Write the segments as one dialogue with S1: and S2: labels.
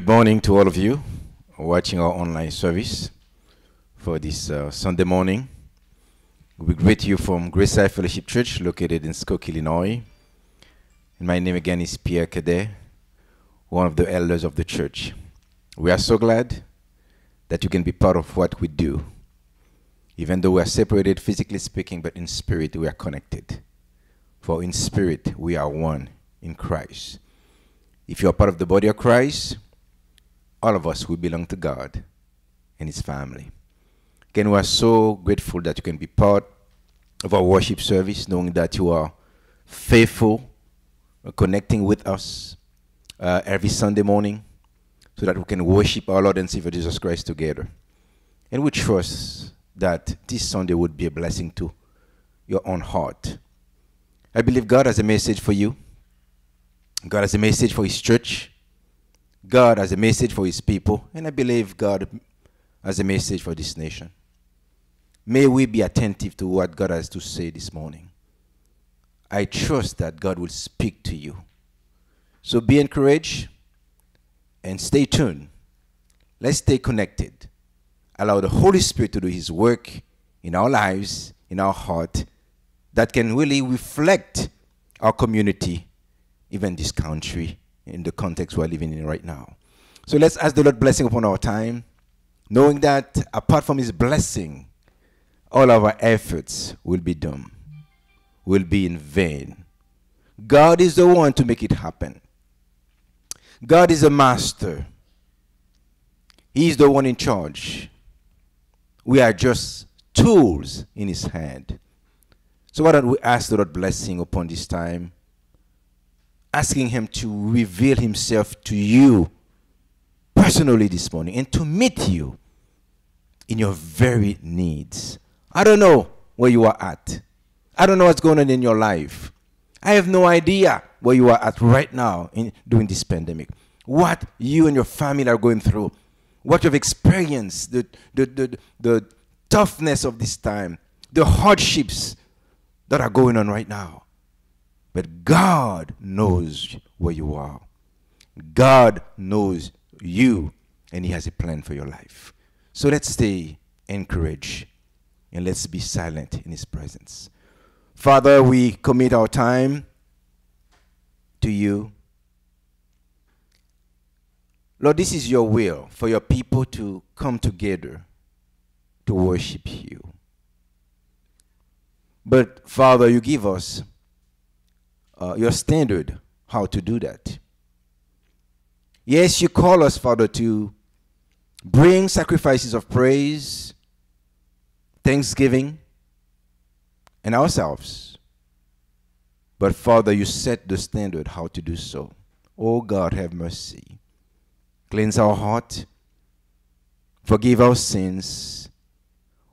S1: Good morning to all of you watching our online service for this Sunday morning. We greet you from Grace Fellowship Church located in Skokie, Illinois. And my name again is Pierre Cadet, one of the elders of the church. We are so glad that you can be part of what we do. Even though we are separated physically speaking, but in spirit we are connected. For in spirit we are one in Christ. If you are part of the body of Christ, all of us, we belong to God and His family. Again, we are so grateful that you can be part of our worship service, knowing that you are faithful, connecting with us every Sunday morning so that we can worship our Lord and Savior Jesus Christ together. And we trust that this Sunday would be a blessing to your own heart. I believe God has a message for you. God has a message for His church. God has a message for His people, and I believe God has a message for this nation. May we be attentive to what God has to say this morning. I trust that God will speak to you. So be encouraged and stay tuned. Let's stay connected. Allow the Holy Spirit to do His work in our lives, in our heart, that can really reflect our community, even this country, in the context we're living in right now. So let's ask the Lord blessing upon our time, knowing that apart from His blessing, all of our efforts will be done, will be in vain. God is the one to make it happen. God is a master. He is the one in charge. We are just tools in His hand. So why don't we ask the Lord blessing upon this time, asking Him to reveal Himself to you personally this morning and to meet you in your very needs. I don't know where you are at. I don't know what's going on in your life. I have no idea where you are at right now during this pandemic. What you and your family are going through. What you've experienced, the toughness of this time, the hardships that are going on right now. But God knows where you are. God knows you, and He has a plan for your life. So let's stay encouraged, and let's be silent in His presence. Father, we commit our time to you. Lord, this is your will for your people to come together to worship you. But Father, you give us your standard how to do that. Yes, you call us, Father, to bring sacrifices of praise, thanksgiving, and ourselves. But Father, you set the standard how to do so. Oh God, have mercy. Cleanse our heart. Forgive our sins.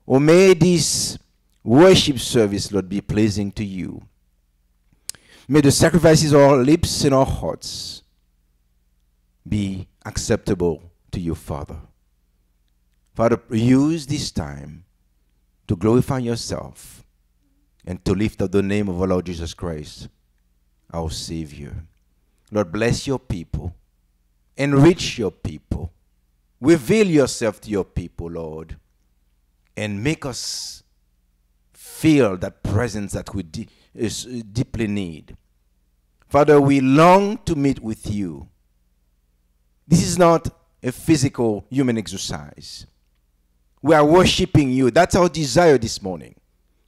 S1: Oh, may this worship service, Lord, be pleasing to you. May the sacrifices of our lips and our hearts be acceptable to you, Father. Father, use this time to glorify yourself and to lift up the name of our Lord Jesus Christ, our Savior. Lord, bless your people. Enrich your people. Reveal yourself to your people, Lord, and make us feel that presence that we deeply need. Father, we long to meet with you. This is not a physical human exercise. We are worshiping you. That's our desire this morning,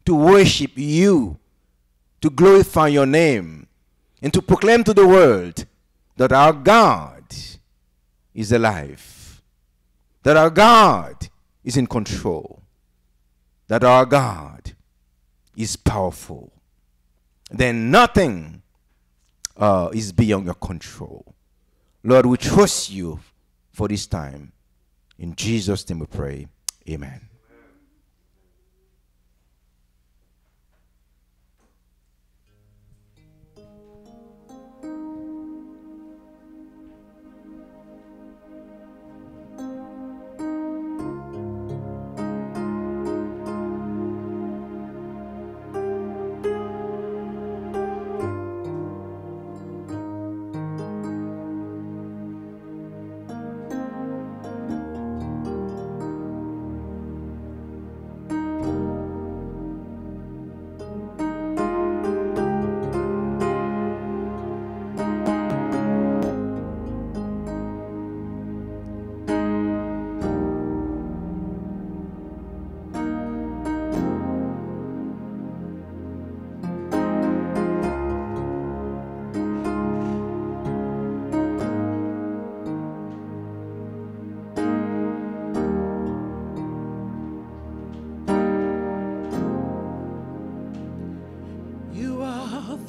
S1: to worship you, to glorify your name, and to proclaim to the world that our God is alive, that our God is in control, that our God is powerful. Then nothing is beyond your control. Lord, we trust you for this time. In Jesus' name we pray. Amen.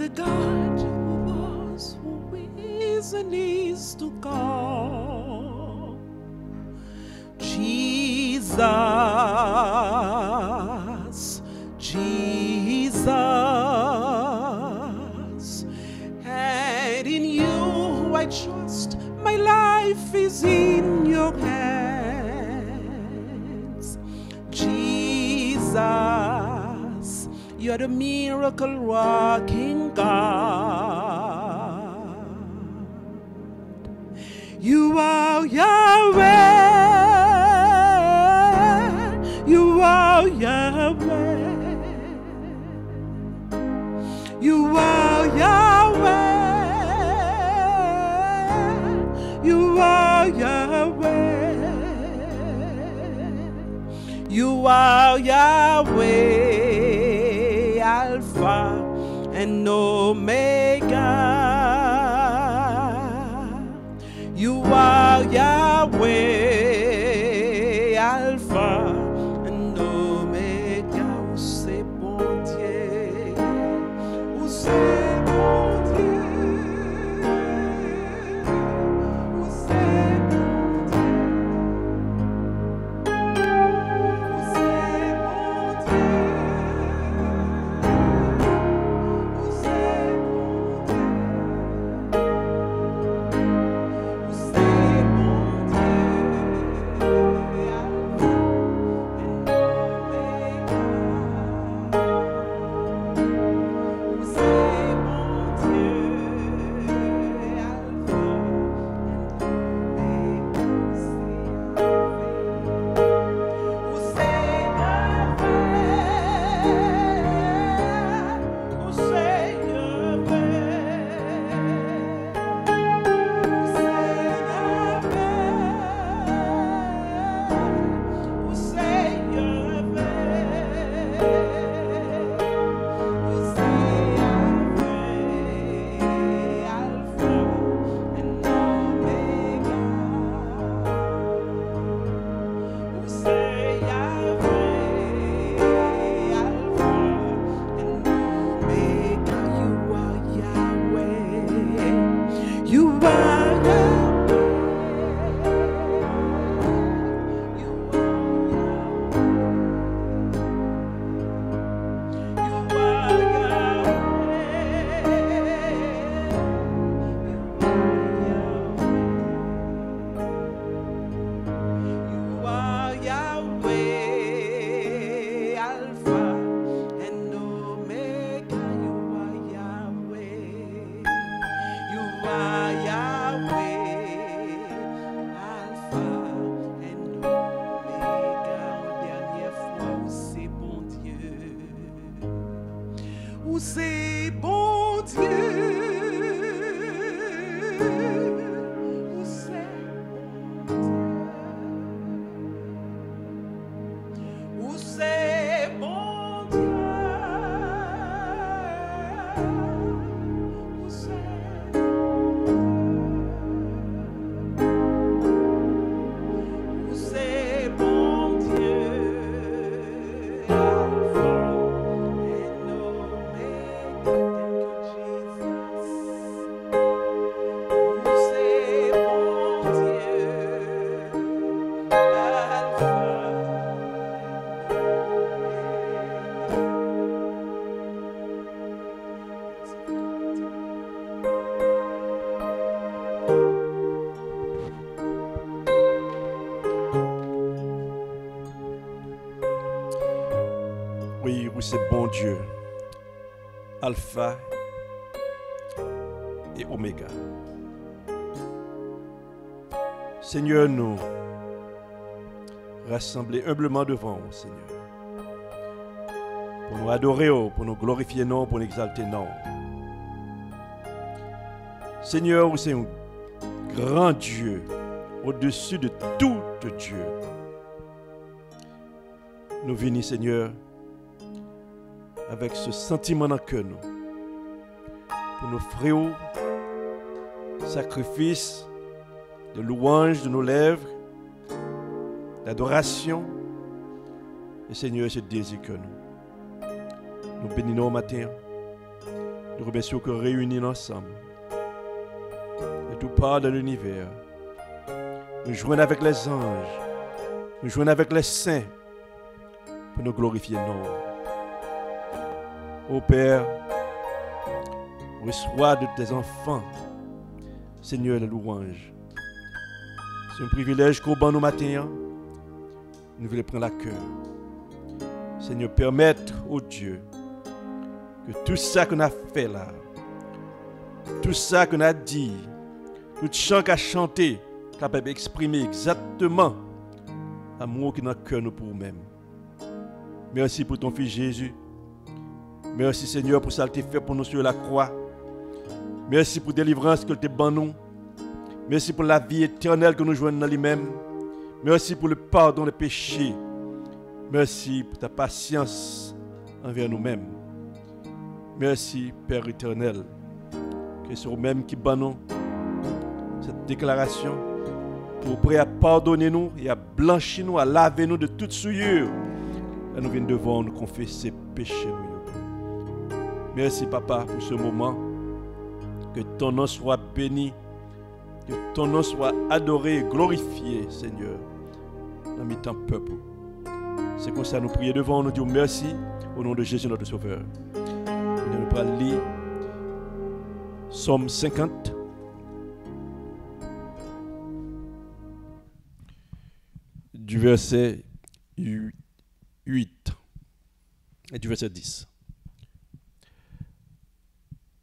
S2: the God who was, who is, and is to come. Jesus, Jesus, and in you I trust. My life is in your hands. Jesus, you're the miracle working God. You are Yahweh. You are Yahweh. You are Yahweh. You are Yahweh. You are Yahweh, Alpha and Omega. You are Yahweh, Alpha and Omega. Où c'est bon Dieu, où c'est bon Dieu, où c'est bon Dieu, où c'est bon Dieu, où c'est bon Dieu, où c'est bon
S3: Oui, c'est bon Dieu, Alpha et Oméga. Seigneur, nous rassembler humblement devant vous, Seigneur, pour nous adorer, pour nous glorifier, non, pour nous exalter, non. Seigneur, c'est un grand Dieu, au-dessus de tout Dieu. Nous venons, Seigneur, avec ce sentiment dans le cœur, pour nous offrir sacrifice de louange de nos lèvres, d'adoration. Et Seigneur, je désire que nous bénissons au matin. Nous remercions que réunis ensemble, de tout part de l'univers, nous joignons avec les anges, nous joignons avec les saints pour nous glorifier non. Ô Père, reçois de tes enfants, Seigneur, les louanges. C'est un privilège qu'au bon nous matin, nous voulons prendre à cœur. Seigneur, permettre au Dieu que tout ça qu'on a fait là, tout ça qu'on a dit, tout chant qu'on a chanté, capable d'exprimer exactement l'amour qui est dans le cœur nous pour nous-mêmes. Merci pour ton Fils Jésus. Merci Seigneur pour ça que tu as fait pour nous sur la croix. Merci pour la délivrance que tu as ban nous. Merci pour la vie éternelle que nous jouons dans lui-même. Merci pour le pardon des péchés. Merci pour ta patience envers nous-mêmes. Merci Père éternel, que c'est vous-même qui ban nous cette déclaration pour prêt à pardonner nous et à blanchir nous, à laver nous de toute souillure. Et nous venons devant nous confesser péché. Merci Papa pour ce moment. Que ton nom soit béni. Que ton nom soit adoré et glorifié, Seigneur, dans ton peuple. C'est comme ça nous prions devant, nous disons merci au nom de Jésus notre Sauveur. Nous allons lire Psaume 50. Du verset 8 et du verset 10.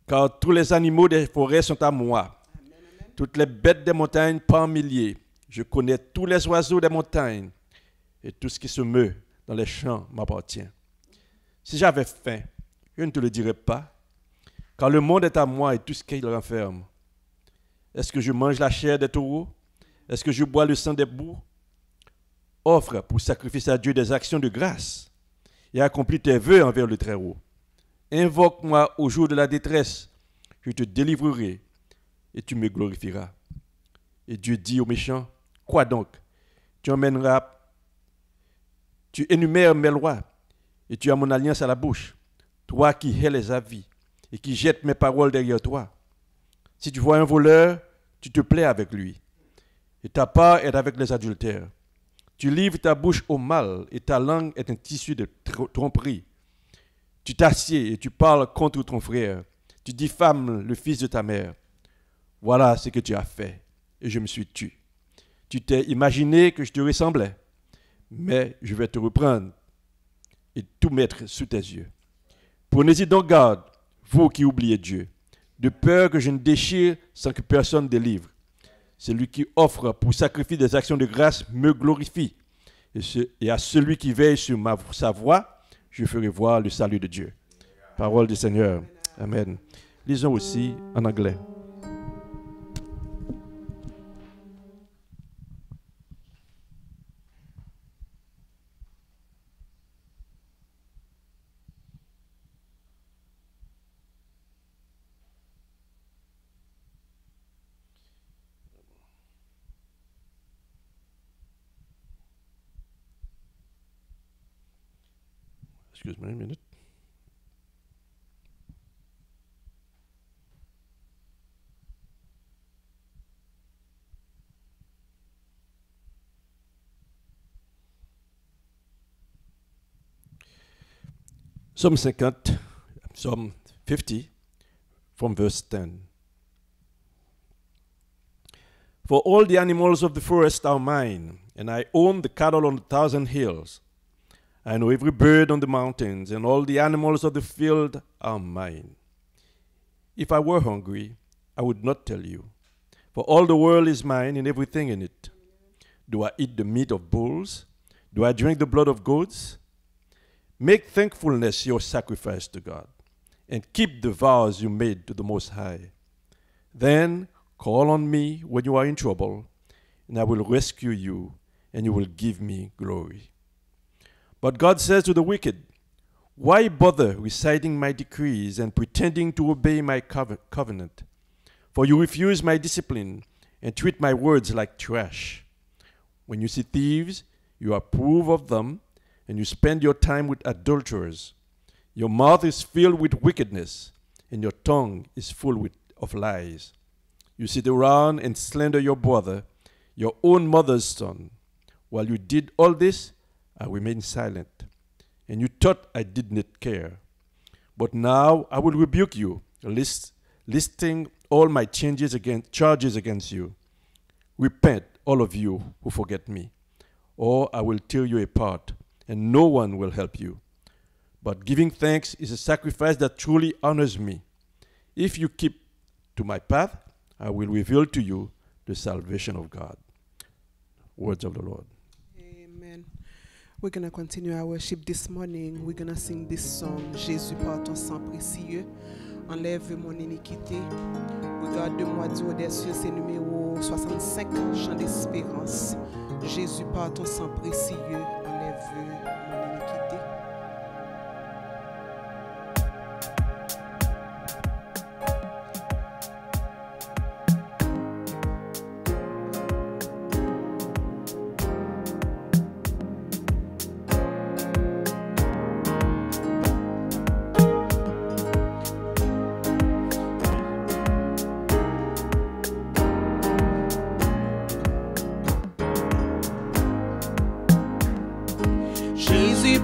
S3: Car tous les animaux des forêts sont à moi. Toutes les bêtes des montagnes par milliers. Je connais tous les oiseaux des montagnes et tout ce qui se meut dans les champs m'appartient. Si j'avais faim, je ne te le dirais pas, car le monde est à moi et tout ce qu'il renferme. Est-ce que je mange la chair des taureaux? Est-ce que je bois le sang des boucs? Offre pour sacrifier à Dieu des actions de grâce et accomplis tes vœux envers le Très-Haut. Invoque-moi au jour de la détresse, je te délivrerai et tu me glorifieras. Et Dieu dit aux méchants, quoi donc? Tu énumères mes lois et tu as mon alliance à la bouche, toi qui hais les avis et qui jettes mes paroles derrière toi. Si tu vois un voleur, tu te plais avec lui et ta part est avec les adultères. Tu livres ta bouche au mal et ta langue est un tissu de tromperie. Tu t'assieds et tu parles contre ton frère. Tu diffames le fils de ta mère. Voilà ce que tu as fait et je me suis tu. Tu t'es imaginé que je te ressemblais, mais je vais te reprendre et tout mettre sous tes yeux. Prenez-y donc garde, vous qui oubliez Dieu, de peur que je ne déchire sans que personne délivre. Celui qui offre pour sacrifier des actions de grâce me glorifie. Et à celui qui veille sur sa voie, je ferai voir le salut de Dieu. Parole du Seigneur. Amen. Lisons aussi en anglais. Excuse-moi une minute. Psalm 50, Psalm 50, from verse 10. For all the animals of the forest are mine, and I own the cattle on 1,000 hills. I know every bird on the mountains, and all the animals of the field are mine. If I were hungry, I would not tell you, for all the world is mine and everything in it. Do I eat the meat of bulls? Do I drink the blood of goats? Make thankfulness your sacrifice to God, and keep the vows you made to the Most High. Then call on me when you are in trouble, and I will rescue you, and you will give me glory. But God says to the wicked, why bother reciting my decrees and pretending to obey my covenant? For you refuse my discipline and treat my words like trash. When you see thieves, you approve of them, and you spend your time with adulterers. Your mouth is filled with wickedness. and your tongue is full of lies. You sit around and slander your brother, your own mother's son. While you did all this, I remained silent, and you thought I did not care. But now I will rebuke you, listing all my charges against you. Repent, all of you who forget me, or I will tear you apart, and no one will help you. But giving thanks is a sacrifice that truly honors me. If you keep to my path, I will reveal to you the salvation of God. Words of the Lord.
S2: Amen. We're going to continue our worship this morning. We're going to sing this song, Jésus par ton sang précieux. Enlève mon iniquité. Regarde-moi du haut des cieux, c'est numéro 65, chant d'espérance. Jésus par ton sang précieux, enlève mon iniquité.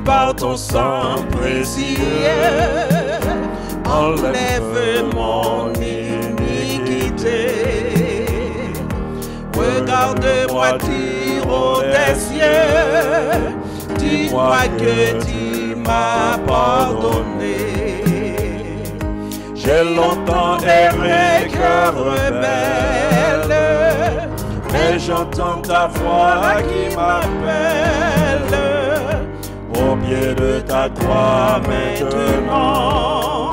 S3: Par ton sang précieux, enlève mon iniquité. Regarde-moi du haut des cieux, dis-moi que tu m'as pardonné. J'ai longtemps erré, cœur rebelle, mais j'entends ta voix qui m'appelle. Au pied de ta croix maintenant,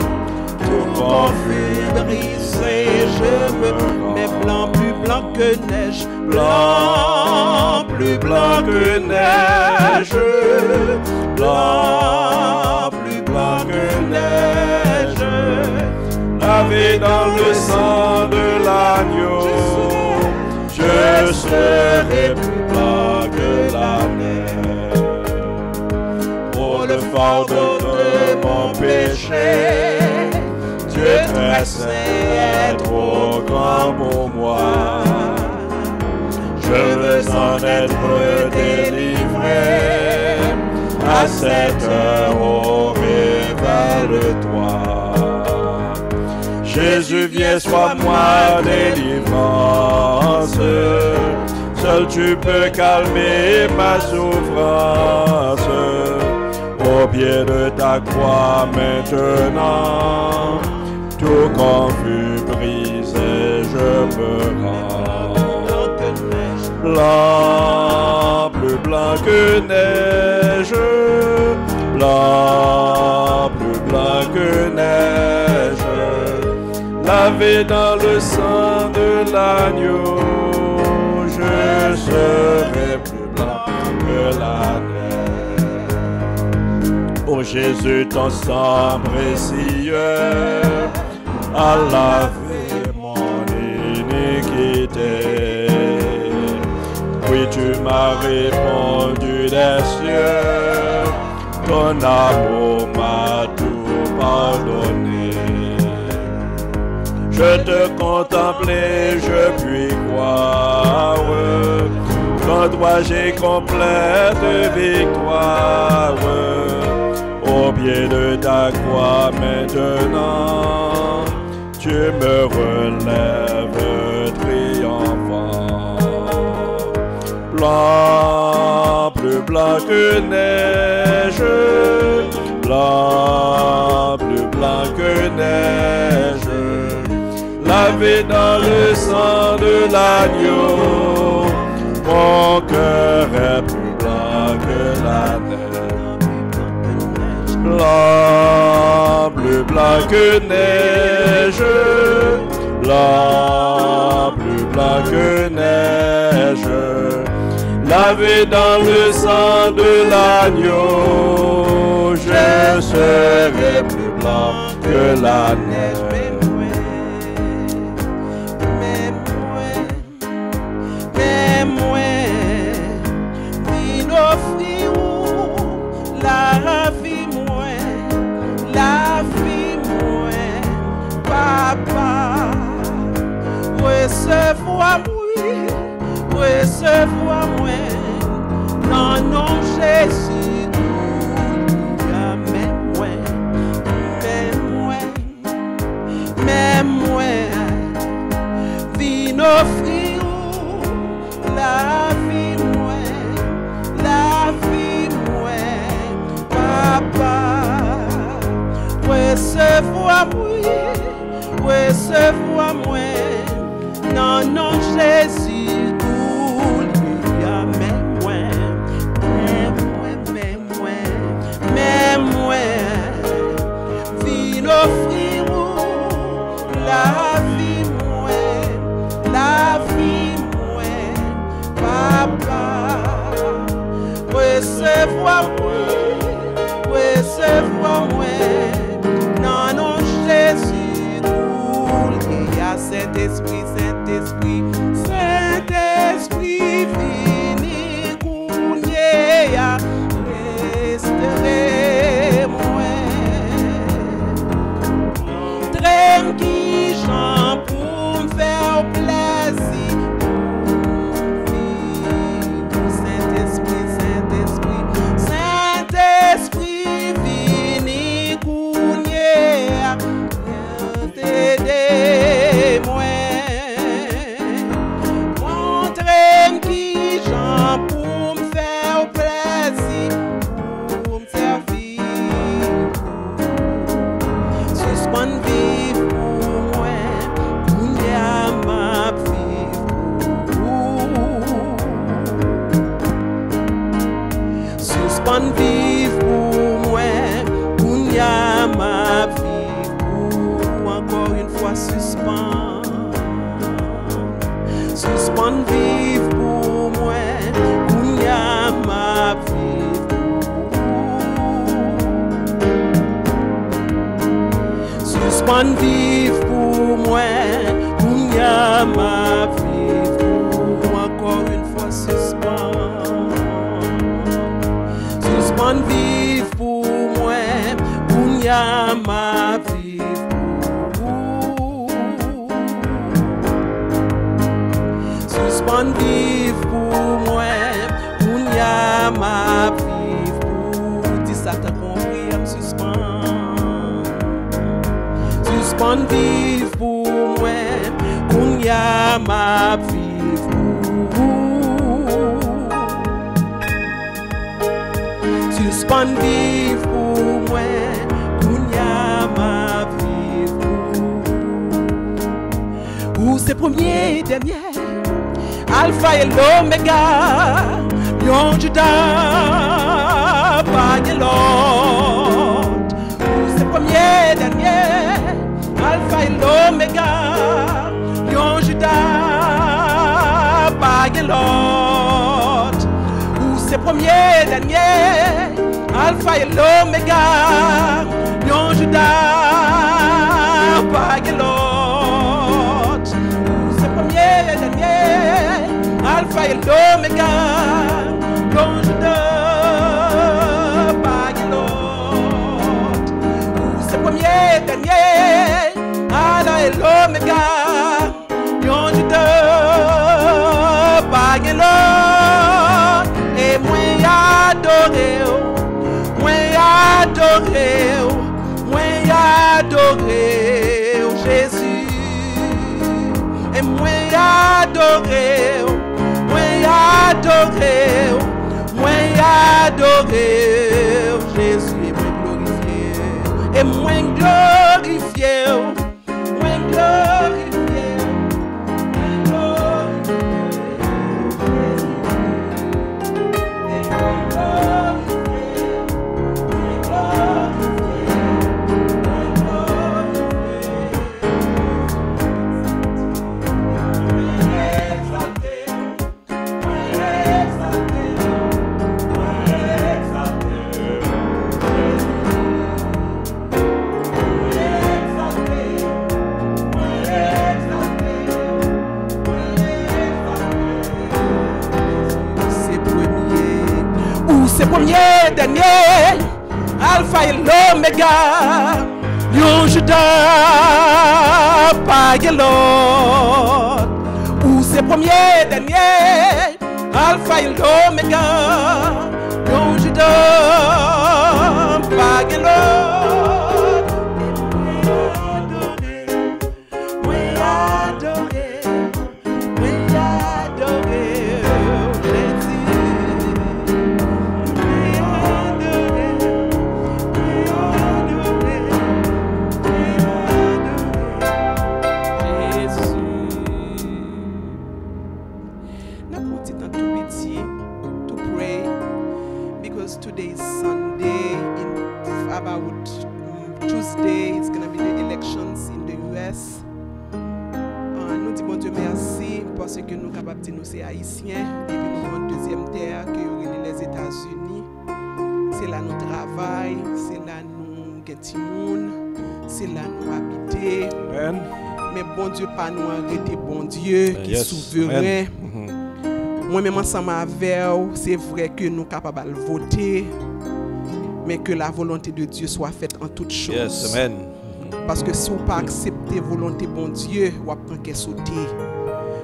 S3: tout confus brisé, je me mets blanc, plus blanc que neige, blanc, plus blanc que neige, blanc, plus blanc que neige, lavé dans le sang de l'agneau, je serai plus blanc que la neige. Le fardeau de mon péché, Dieu très saint est trop grand pour moi. Je veux en être délivré, à cette heure, oh, révèle-toi. Jésus, viens, sois-moi délivrance, seul tu peux calmer ma souffrance. Au pied de ta croix maintenant, tout confus brisé, je me rends. Blanc, plus blanc que neige, blanc, plus blanc que neige, lavé dans le sang de l'agneau, je serai plus blanc que la neige. Oh Jésus, ton sang précieux a lavé mon iniquité. Oui, tu m'as répondu des cieux, ton amour m'a tout pardonné. Je te contemplais, je puis croire, qu'en toi j'ai complète victoire. Au pied de ta croix maintenant, tu me relèves triomphant. Blanc, plus blanc que neige, blanc, plus blanc que neige, lavé dans le sang de l'agneau, mon cœur est plus blanc que la neige. Blanc, plus blanc que neige, blanc, plus blanc que neige, lavé dans le sang de l'agneau, je serai plus blanc que la neige.
S2: recevoir-moi, non, non, Jésus, mais moi, viens offrir la vie, papa, recevoir-moi, non, non, Jésus, offrir la vie, papa, recevoir-moi, non, non, Jésus, Saint-Esprit, Saint-Esprit, Saint-Esprit, vini, kounyea, restaurez-moi. Qui chante pour me faire plaisir. Saint-Esprit, Saint-Esprit, Saint-Esprit, vini kounyea, aidez-moi. Montrez-moi qui chante pour me faire plaisir, pour me servir. Suspendre vivre. Suspend vivre pour moi, Kounya ma vie, encore une fois suspend. Suspend vivre pour moi, Kounya ma vie. Suspend vivre pour moi, Kounya ma vie, encore une fois suspend. Suspend vivre pour moi, Kounya ma vie. Suspend vivre pour moi, Kounya ma vie. Dis ça t'as compris, me suspend. Suspend vivre pour moi, Kounya ma vie. Suspend vivre pour moi, Kounya ma vie. Où c'est premier et dernier, Alpha et l'Oméga, Yon Judas, pas de l'autre. Où c'est premier et dernier, Alpha et l'Oméga, Yon Judas, pas de l'autre. Où c'est premier et dernier, Alpha et l'Oméga, Yon Judas, pas de l'autre. C'est premier et dernier, Alpha et l'Oméga, Yon Judas, pas de l'autre. C'est premier et dernier, Alpha et l'Oméga, Yon Judas, pas de l'autre. Et moi adoré, adoré, Jésus. Et moi adoré, Jésus. Et moi glorifié, c'est premier, dernier, Alpha et l'Oméga, Yon Judas, pas de l'autre. Où c'est c'est premier, dernier, alpha et l'oméga, non je donne pas de l'autre. Oui, adoré, Jésus. Oui, adoré, to pray because today is Sunday. In about Tuesday, it's gonna be the elections in the US. Nous disons Dieu merci parce que nous sommes capables de dire nous sommes haïtiens et puis nous sommes en deuxième terre que les États-Unis. C'est là nous travaillons, c'est là nous gagnons, c'est là nous habitons.
S3: Amen.
S2: Mais bon Dieu, pas nous arrêter, bon Dieu, qui est souverain. Moi-même, ensemble avec vous, c'est vrai que nous sommes capables de voter, mais que la volonté de Dieu soit faite en toutes choses.
S3: Yes, amen.
S2: Parce que si vous pas accepter la volonté de bon Dieu, vous n'avez pas sauter.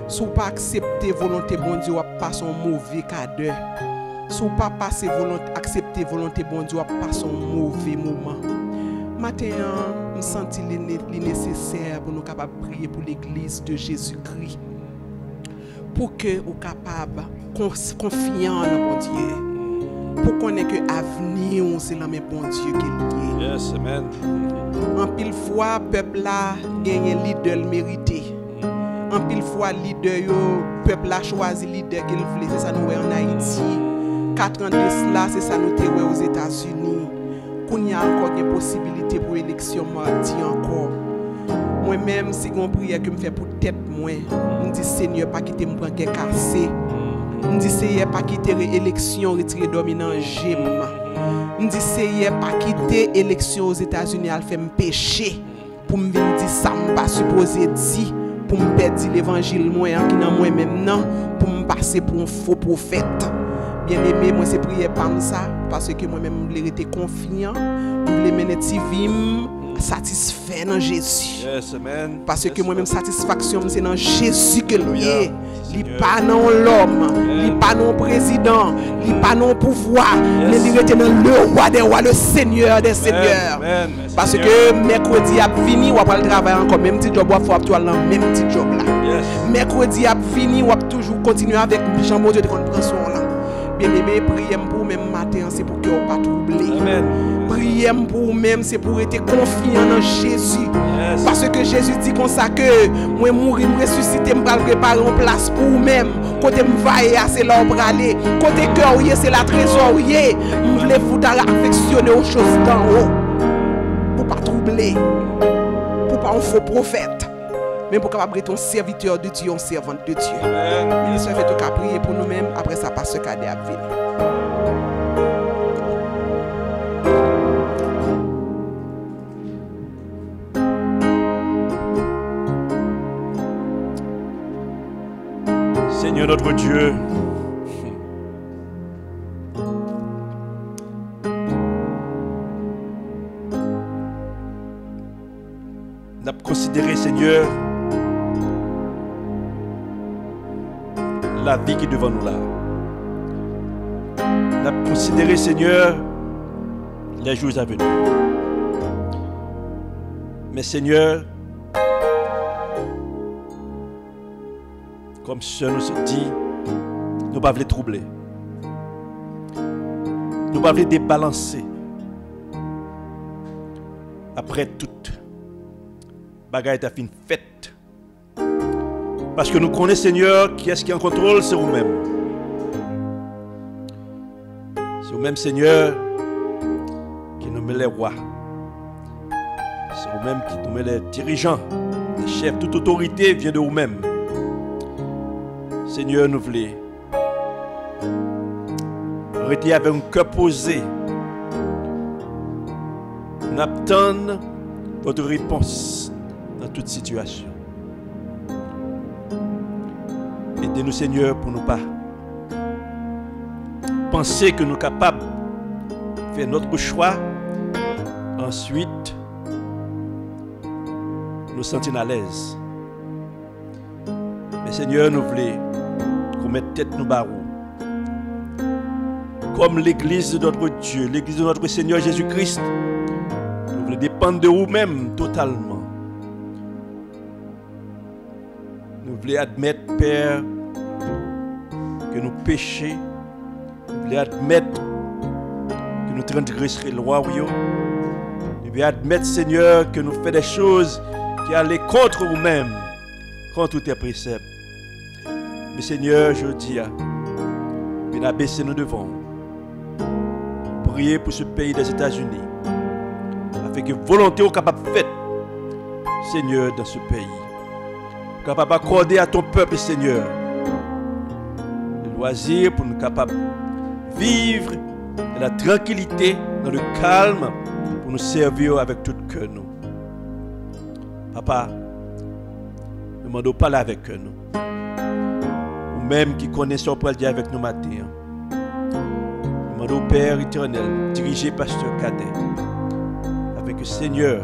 S2: Si vous pas accepter la volonté de bon Dieu, vous n'avez pas un mauvais cadeau. Si vous pas accepter la volonté de bon Dieu, vous n'avez pas un mauvais moment. Maintenant, je me sens nécessaire pour nous capables de prier pour l'église de Jésus-Christ. Pour que nous capable confier en le bon Dieu. Pour qu'on ait que l'avenir, c'est le bon Dieu qui est lié.
S3: Yes, amen.
S2: En pile fois, le peuple a gagné un leader mérité. En pile fois, le peuple a choisi le leader qu'il voulait. C'est ça nous voyons en Haïti. 4 ans de cela, c'est ça nous voyons aux États-Unis. Qu'on y a encore des possibilités pour l'élection mardi encore. Moi-même, si on prière que me fait pour tête, moi, je dis Seigneur, pas quitter mon branquet cassé. Je dis Seigneur, pas quitter l'élection retirée dominant j'aime. Je dis Seigneur, pas quitter l'élection aux États-Unis, elle fait me pécher. Pour me venir dire ça, je ne pas supposé dire. Pour me perdre l'évangile, moi, qui dans moi-même, non. Pour me passer pour un faux prophète. Bien aimé, moi, c'est prier par ça. Parce que moi-même, je été confiant. Je voulais mener vim satisfait dans Jésus.
S3: Yes, amen.
S2: Parce que moi-même, satisfaction, c'est dans Jésus que lié. Il n'est pas dans l'homme, il n'est pas dans le président, il n'est pas dans le pouvoir, mais il est dans le roi des rois, le Seigneur des seigneurs. Parce que mercredi a fini, on va le travailler encore, même petit job, on va faire le même petit job là. Mercredi a fini, on va toujours continuer avec Jean-Bon Dieu de prendre son là. Bien-aimé, priez pour même matin, c'est pour que vous ne pas troubler. Priez pour vous-même, c'est pour être confiant en Jésus. Yes. Parce que Jésus dit comme ça que moi mourir, me ressusciter, me préparer une place pour vous-même. Côté me vailler, c'est là où aller. Côté cœur, c'est la trésorier. Je voulais vous affectionner aux choses d'en haut. Pour ne pas troubler. Pour ne pas un faux prophète. Mais pour capable être un serviteur de Dieu, un servante de Dieu. Il se fait tout cas prier pour nous-mêmes. Après ça passe ce cadet à venir.
S3: Seigneur notre Dieu, nous avons considéré, Seigneur, la vie qui est devant nous là. Nous avons considéré, Seigneur, les jours à venir. Mais Seigneur, comme ce nous se dit, nous ne pouvons pas troubler. Nous ne pouvons pas débalancer. Après toute bagaille est fin faite. Parce que nous connaissons, Seigneur, qui est-ce qui est en contrôle, c'est vous-même. C'est vous-même, Seigneur, qui nous met les rois. C'est vous-même qui nous met les dirigeants, les chefs. Toute autorité vient de vous-même. Seigneur, nous voulons rester avec un cœur posé. Nous attendons votre réponse dans toute situation. Aidez-nous, Seigneur, pour ne pas penser que nous sommes capables de faire notre choix. Ensuite, nous sentir à l'aise. Mais Seigneur, nous voulons qu'on mette tête nous barreaux. Comme l'église de notre Dieu, l'église de notre Seigneur Jésus-Christ, nous voulons dépendre de vous-même totalement. Nous voulons admettre, Père, que nous péchons. Nous voulons admettre que nous transgressons le roi. Nous voulons admettre, Seigneur, que nous faisons des choses qui allaient contre vous-même, contre tes préceptes. Mais Seigneur, je dis, nous abaisser nous devant. Prier pour ce pays des États-Unis, afin que volonté soit capable de faire, Seigneur, dans ce pays. Capable d'accorder à ton peuple, Seigneur, le loisir pour nous capables de vivre dans la tranquillité, dans le calme, pour nous servir avec tout cœur. Papa, nous demandons de parler avec nous. Ou même qui connaissons pour le dire avec nous matin. Nous demandons au Père éternel, dirigé Pasteur Cadet, avec le Seigneur,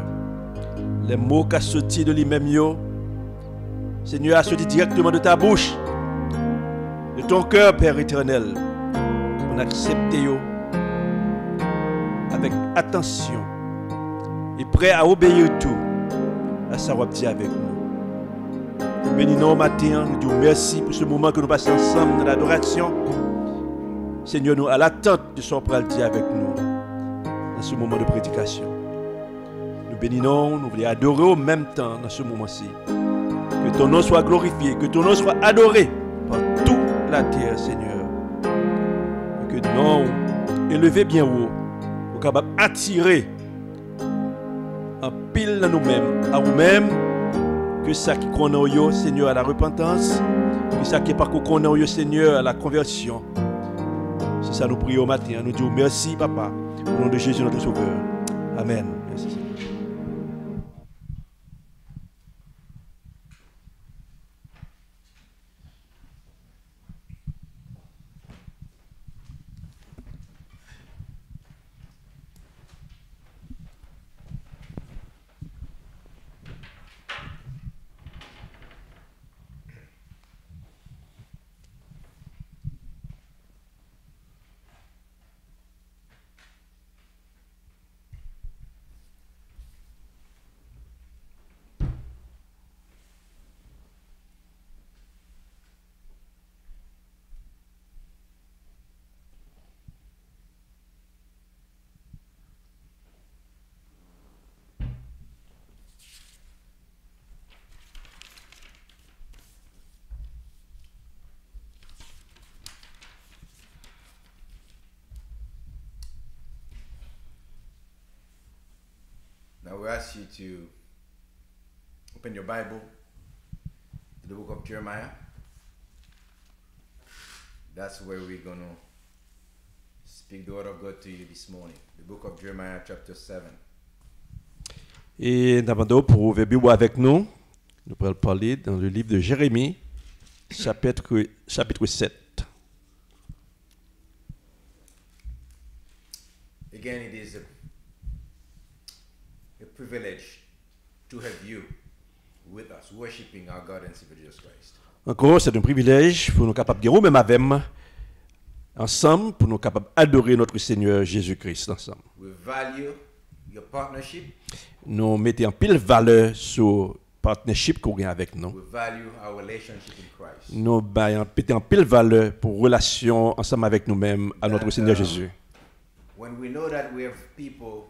S3: les mots qui sont sortis de lui-même, Seigneur, a sorti directement de ta bouche, de ton cœur, Père éternel, on accepte avec attention et prêt à obéir tout à sa dit avec nous. Nous bénissons au matin, nous disons merci pour ce moment que nous passons ensemble dans l'adoration. Seigneur, nous à l'attente de son pral dit avec nous dans ce moment de prédication. Nous bénissons, nous voulons adorer au même temps dans ce moment-ci. Que ton nom soit glorifié, que ton nom soit adoré par toute la terre, Seigneur. Et que ton nom élevé bien haut, nous capable d'attirer en pile à nous-mêmes, que ça qui connaît, Seigneur, à la repentance, que ça qui est par connaît, Seigneur, à la conversion. C'est ça nous prions au matin. Nous disons merci, Papa, au nom de Jésus, notre Sauveur. Amen. Merci, Seigneur.
S1: Now we ask you to open your Bible to the book of Jeremiah. That's where we're going to speak the word of God to you this morning. The book of Jeremiah chapter 7.
S3: Et nous pour ouvrir la Bible avec nous. Nous allons parler dans le livre de Jérémie, chapitre 7.
S1: Again, it is a privilege to have you with us, worshiping our God and Savior Jesus Christ.
S3: Encore, c'est un privilège pour nous capables de dire même avec ensemble, pour nous capables d'adorer notre Seigneur Jésus-Christ ensemble.
S1: We value your partnership.
S3: Nous mettons en pile valeur sur partnership qu'on a avec nous.
S1: We value our relationship in Christ.
S3: Nous mettons en pile valeur pour relation ensemble avec nous-mêmes à notre Seigneur Jésus.
S1: When we know that we have people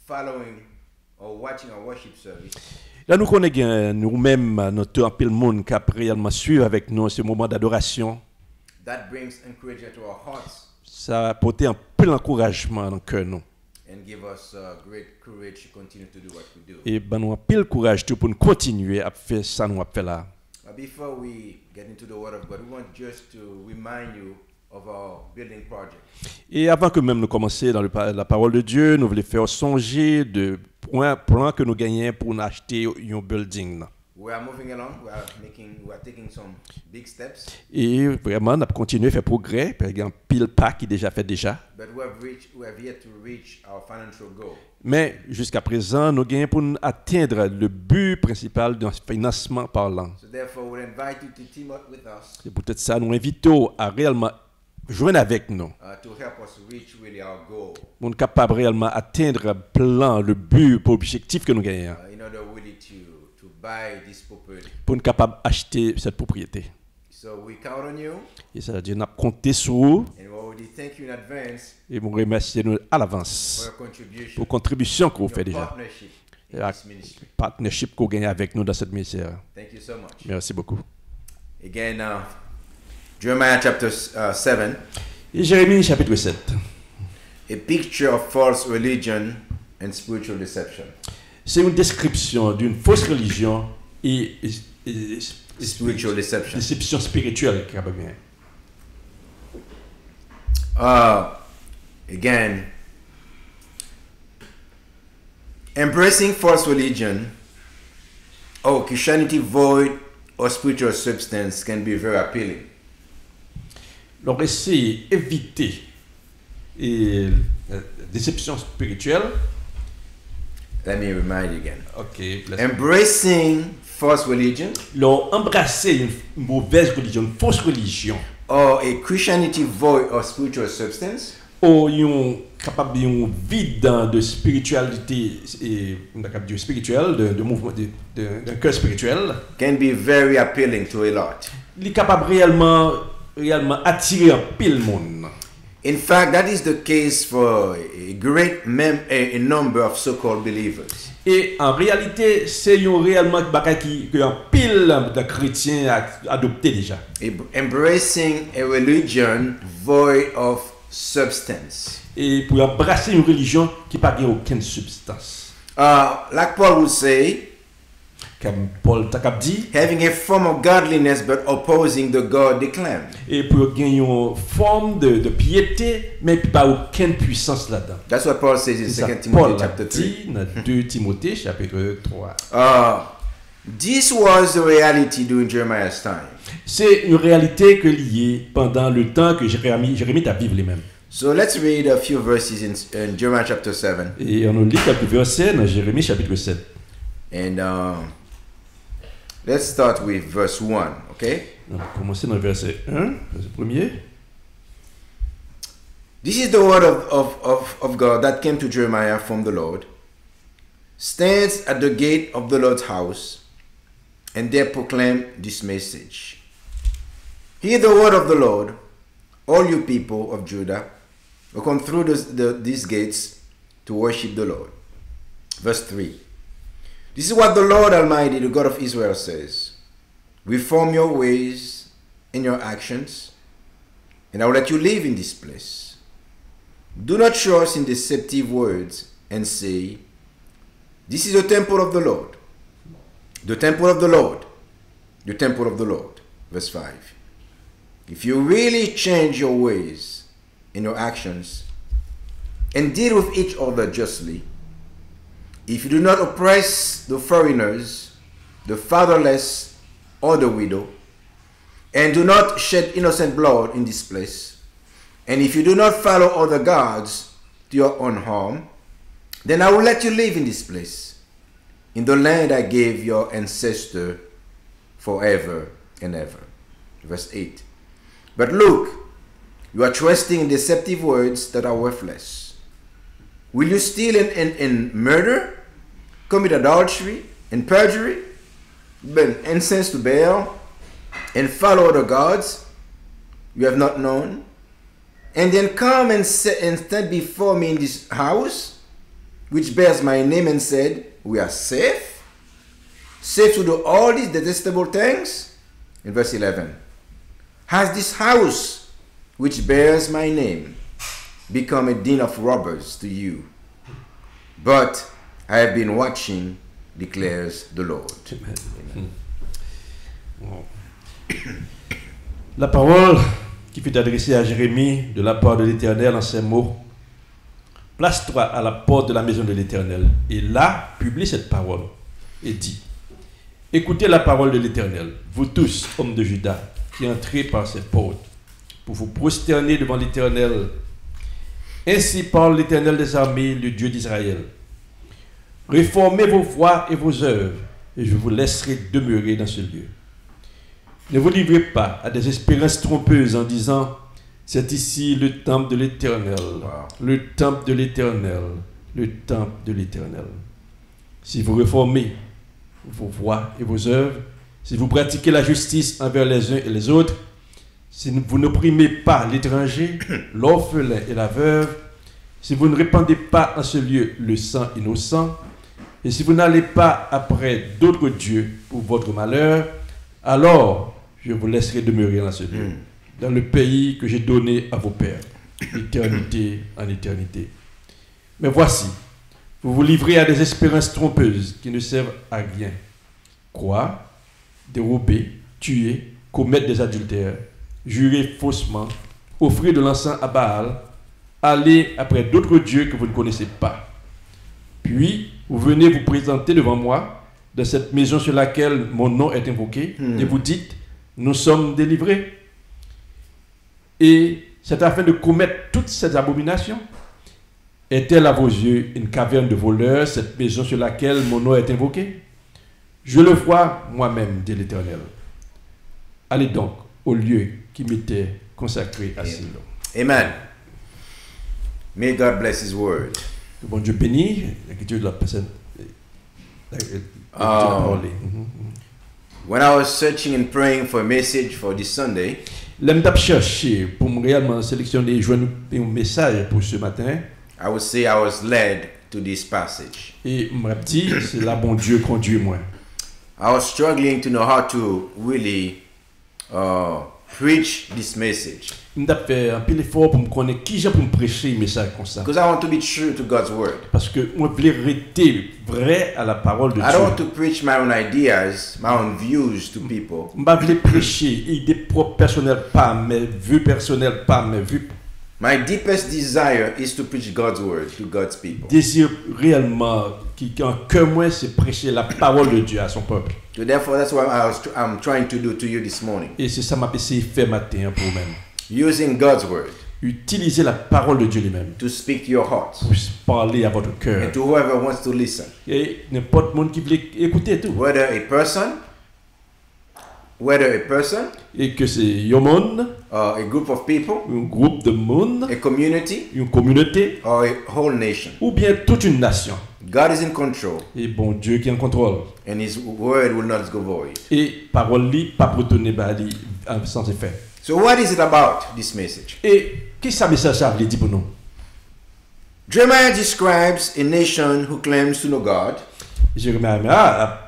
S1: following or watching our worship service,
S3: là, nous connaissons nous-mêmes notre pile monde qui a réellement suivi avec nous ce moment d'adoration.
S1: that brings encouragement to our hearts
S3: Ça a apporté un peu d'encouragement dans le cœur nous.
S1: and give us great courage to continue to do what we do.
S3: Et ben nous a pile courage tout pour nous continuer à faire ça nous a fait là.
S1: But before we get into the Word of God, we want just to remind you of our building project.
S3: Et avant que même nous commencer dans la parole de Dieu, nous voulons faire songer de plan que nous gagnons pour nous acheter un building.
S1: We are moving along. We are taking some big steps.
S3: Et vraiment, on a continué à faire progrès. Par exemple, pile pas qui déjà fait déjà.
S1: But we have yet to reach our financial goal.
S3: Mais jusqu'à présent, nous gagnons pour atteindre le but principal d'un financement parlant.
S1: So therefore, we invite you to team up with us
S3: C'est peut-être ça, nous invitons à réellement joindre avec nous.
S1: to help us reach really our goal.
S3: Pour nous capables réellement atteindre le plan, le but, pour l'objectif que nous gagnons.
S1: In order really to buy this property.
S3: Pour nous capables d'acheter cette propriété.
S1: So we count on you,
S3: Et ça veut dire qu'on a compté sur vous
S1: and we already thank you in advance
S3: et nous remercions nous à
S1: for
S3: l'avance
S1: your contribution,
S3: pour la contribution que vous
S1: your
S3: faites déjà.
S1: partnership in
S3: Et la
S1: this ministry.
S3: partnership que vous gagnez avec nous dans cette ministère.
S1: Thank you so much.
S3: Merci beaucoup.
S1: Again, Jeremiah chapter 7,
S3: Et Jérémie chapitre 7.
S1: a picture of false religion and spiritual deception.
S3: C'est une description d'une fausse religion et
S1: Spiritual deception.
S3: déception spirituelle.
S1: Again, embracing false religion or Christianity void or spiritual substance can be very appealing.
S3: Donc, essayer d'éviter la déception spirituelle.
S1: Let me remind you again.
S3: Ok.
S1: Embracing false religion
S3: Leur embrasser une mauvaise religion, une fausse religion,
S1: or a Christianity void or spiritual substance
S3: ou ils capable d'un vide de spiritualité et de spirituel, de mouvement, d'un cœur spirituel,
S1: can be very appealing to a lot.
S3: il est capable réellement attirer un pile monde.
S1: In fact, that is the case for a great a number of so-called believers.
S3: Et en réalité, c'est réellement qui un pile de chrétiens a adopté déjà.
S1: Embracing a religion void of substance.
S3: Et pour embrasser une religion qui n'a pas aucune substance.
S1: Like Paul would say,
S3: Comme Paul Takab dit,
S1: having a form of godliness but opposing the God they claim.
S3: et pour gagner une forme de piété, mais pas aucune puissance là-dedans.
S1: That's what Paul says in
S3: C'est ça,
S1: 2 Timothy
S3: Paul
S1: chapter 3.
S3: dit dans 2 Timothée chapitre 3.
S1: This was the reality during Jeremiah's time.
S3: C'est une réalité que liée pendant le temps que Jérémie a vécu lui-même.
S1: So let's read a few verses in Jeremiah chapter 7.
S3: Et on lit quelques versets dans Jérémie chapitre 7.
S1: And let's start with verse 1, okay?
S3: On va commencer dans le verset 1, verset 1er.
S1: This is the word of God that came to Jeremiah from the Lord. Stands at the gate of the Lord's house, and there proclaim this message. Hear the word of the Lord, all you people of Judah, who come through these gates to worship the Lord. Verse 3. This is what the Lord Almighty, the God of Israel, says. Reform your ways and your actions, and I will let you live in this place. Do not trust in deceptive words and say, this is the temple of the Lord. The temple of the Lord. The temple of the Lord. Verse 5. If you really change your ways and your actions and deal with each other justly, if you do not oppress the foreigners, the fatherless, or the widow, and do not shed innocent blood in this place, and if you do not follow other gods to your own harm, then I will let you live in this place, in the land I gave your ancestor forever and ever. Verse 8. But look, you are trusting in deceptive words that are worthless. Will you steal and murder, commit adultery and perjury, burn incense to Baal, and follow other gods you have not known, and then come and stand before me in this house, which bears my name, and said, we are safe? Safe to do all these detestable things? In verse 11. Has this house, which bears my name, become a den of robbers to you? But I have been watching, declares the Lord. Amen.
S3: Wow. La parole qui fut adressée à Jérémie de la part de l'Éternel en ces mots. Place-toi à la porte de la maison de l'Éternel et là, publie cette parole et dit, Écoutez la parole de l'Éternel, vous tous, hommes de Juda, qui entrez par cette porte, pour vous prosterner devant l'Éternel. Ainsi parle l'Éternel des armées, le Dieu d'Israël. Réformez vos voies et vos œuvres, et je vous laisserai demeurer dans ce lieu. Ne vous livrez pas à des espérances trompeuses en disant « C'est ici le temple de l'Éternel, le temple de l'Éternel, le temple de l'Éternel. » Si vous réformez vos voies et vos œuvres, si vous pratiquez la justice envers les uns et les autres, si vous n'opprimez pas l'étranger, l'orphelin et la veuve, si vous ne répandez pas en ce lieu le sang innocent, et si vous n'allez pas après d'autres dieux pour votre malheur, alors je vous laisserai demeurer dans ce lieu, dans le pays que j'ai donné à vos pères, éternité en éternité. Mais voici, vous vous livrez à des espérances trompeuses qui ne servent à rien. Croire, dérober, tuer, commettre des adultères, jurer faussement, offrir de l'encens à Baal, aller après d'autres dieux que vous ne connaissez pas. Puis, vous venez vous présenter devant moi, dans cette maison sur laquelle mon nom est invoqué, et vous dites, nous sommes délivrés. Et c'est afin de commettre toutes ces abominations. Est-elle à vos yeux une caverne de voleurs, cette maison sur laquelle mon nom est invoqué? Je le vois moi-même, dit l'Éternel. Allez donc au lieu qui m'était consacré à Silo.
S1: Amen. May God bless His word.
S3: Que bon Dieu bénisse, que Dieu la personne.
S1: When I was searching and praying for a message for this Sunday,
S3: L'aime d'ap chercher pour me réellement sélectionner et joindre un message pour ce matin.
S1: I would say I was led to this passage.
S3: Et m'a dit, c'est là bon Dieu conduit moi.
S1: I was struggling to know how to really preach this message.
S3: M'a fait un peu l'effort pour me connaître qui j'ai pour me prêcher un message comme ça.
S1: Because I want to be true to God's word.
S3: Parce que moi je voulais rester vrai à la parole de
S1: I don't want
S3: Dieu.
S1: to preach my own ideas, my own views to people.
S3: Je voulais prêcher idées propres personnelles, pas mes vues personnelles, pas mes vues.
S1: My deepest desire is to preach God's word to God's people.
S3: Désir réellement qui en cœur moi c'est prêcher la parole de Dieu à son peuple.
S1: So therefore, that's what I'm trying to do to you this morning.
S3: Et c'est ça m'a essayé de faire matin pour vous-même.
S1: Using God's word
S3: Utilisez la parole de Dieu lui-même
S1: to speak to your hearts
S3: pour parler à votre cœur.
S1: and to whoever wants to listen.
S3: Et n'importe monde qui veut écouter tout.
S1: Whether a person,
S3: Et que c'est un monde,
S1: a group of people,
S3: un groupe de monde,
S1: a community,
S3: une communauté,
S1: or a whole nation.
S3: ou bien toute une nation.
S1: God is in control,
S3: Et bon Dieu qui est en contrôle.
S1: and His word will not go void.
S3: Et parole li pas pour donner sans effet.
S1: So what is it about this message?
S3: Et qu'est-ce que ça message ça veut dire pour nous?
S1: Jeremiah describes a nation who claims to know God,
S3: Jérémie a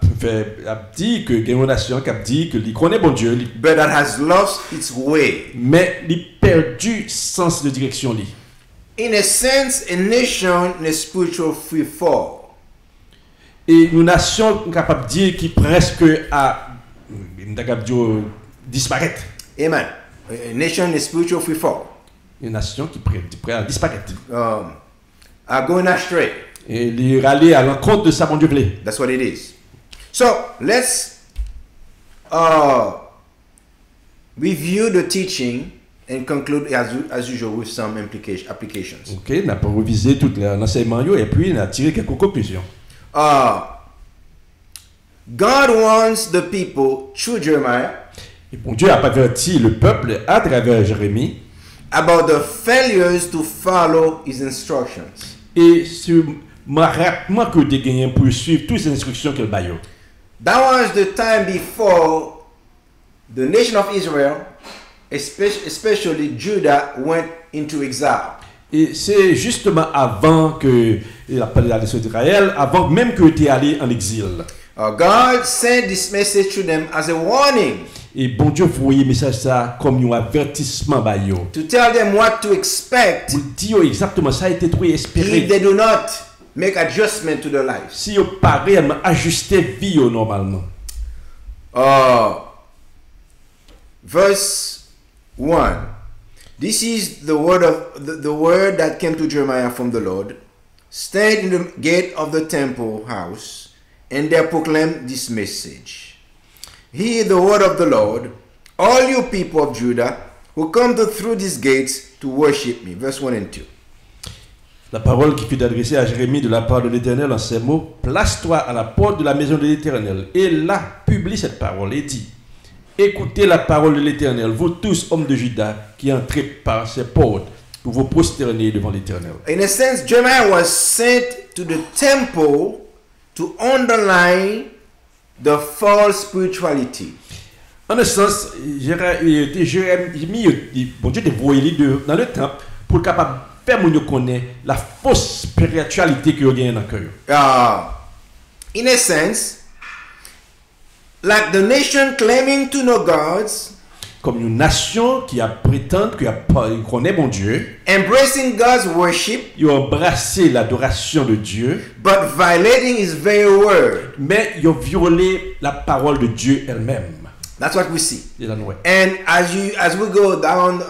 S3: dit que il y a une nation qui a dit que il connaît bon Dieu,
S1: but that has lost its way.
S3: mais il perdu sens de direction li.
S1: In a sense, a nation in a spiritual free fall.
S3: Et une nation capable de dire qui presque a disparaître.
S1: Amen. A nation in a spiritual free fall.
S3: Une nation qui prête à disparaître.
S1: Are going astray.
S3: Et il est allé à l'encontre de ça, mon Dieu plaît.
S1: That's what it is. So let's review the teaching and conclude as usual with some applications.
S3: Ok, on a pas révisé tout l'enseignement et puis on a tiré quelques conclusions.
S1: God warns the people through Jeremiah
S3: Et bon Dieu a averti le peuple à travers Jérémie
S1: about the failures to follow His instructions.
S3: et sur rapidement que des gagnants pour suivre toutes les instructions qu'il baille.
S1: That was the time before the nation of Israel, especially Judah, went into exile.
S3: Et c'est justement avant que la nation d'Israël, avant même que tu es allé en exil.
S1: God sent this message to them as a warning.
S3: Et bon Dieu voyait message ça comme un avertissement baille.
S1: To tell them what to expect
S3: Pour dire exactement ça a été trop espéré.
S1: if they do not make adjustment to their lives.
S3: Si vous pas réellement ajuster vie normalement.
S1: Verse 1. This is the word of the word that came to Jeremiah from the Lord. Stand in the gate of the temple house, and there proclaim this message. hear the word of the Lord, all you people of Judah who come through these gates to worship me. Verse 1 and 2.
S3: La parole qui fut adressée à Jérémie de la part de l'Éternel en ces mots, place-toi à la porte de la maison de l'Éternel. Et là, publie cette parole et dit, écoutez la parole de l'Éternel, vous tous, hommes de Juda, qui entrez par ces portes, pour vous prosterner devant l'Éternel.
S1: In a sense, Jeremiah was sent to the temple to underline the false spirituality.
S3: En un sens, Jérémie, bon Dieu, dévoilé les deux dans le temple pour le capable de faire nous connaître la fausse spiritualité que vous avez dans le cœur.
S1: In a sense, like the nation claiming to know gods,
S3: comme une nation qui a prétend qu'il connaît bon Dieu,
S1: embracing God's worship,
S3: ils ont embrassé l'adoration de Dieu,
S1: but violating His very word.
S3: Mais ils ont violé la parole de Dieu elle-même.
S1: That's what we see.
S3: Et là, ouais.
S1: And as we go down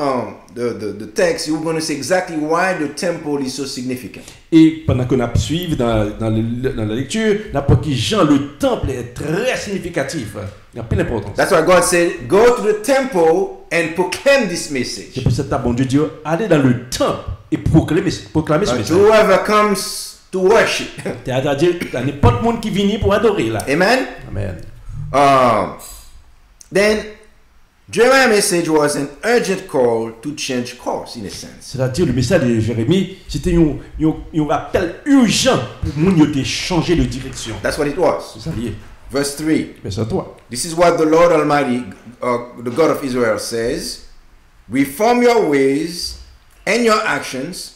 S1: the text, you're going to see exactly why the temple is so significant.
S3: Et pendant qu'on a suivi dans la lecture, n'importe qui Jean, le temple est très significatif. Il y a plein d'importance.
S1: That's why God said, go to the temple and proclaim this message.
S3: C'est pour ça que bon Dieu dit, allez dans le temple et proclamer ce message.
S1: Whoever comes to worship.
S3: C'est-à-dire, il y a n'importe monde qui vient pour adorer là.
S1: Amen.
S3: Amen.
S1: Then Jeremiah's message was an urgent call to change course, in a sense.
S3: C'est-à-dire, le message de Jérémie, c'était un appel urgent pour nous de changer de direction.
S1: That's what it was.
S3: C'est ça lié.
S1: Verse 3.
S3: Verset 3.
S1: This is what the Lord Almighty, the God of Israel, says: reform your ways and your actions,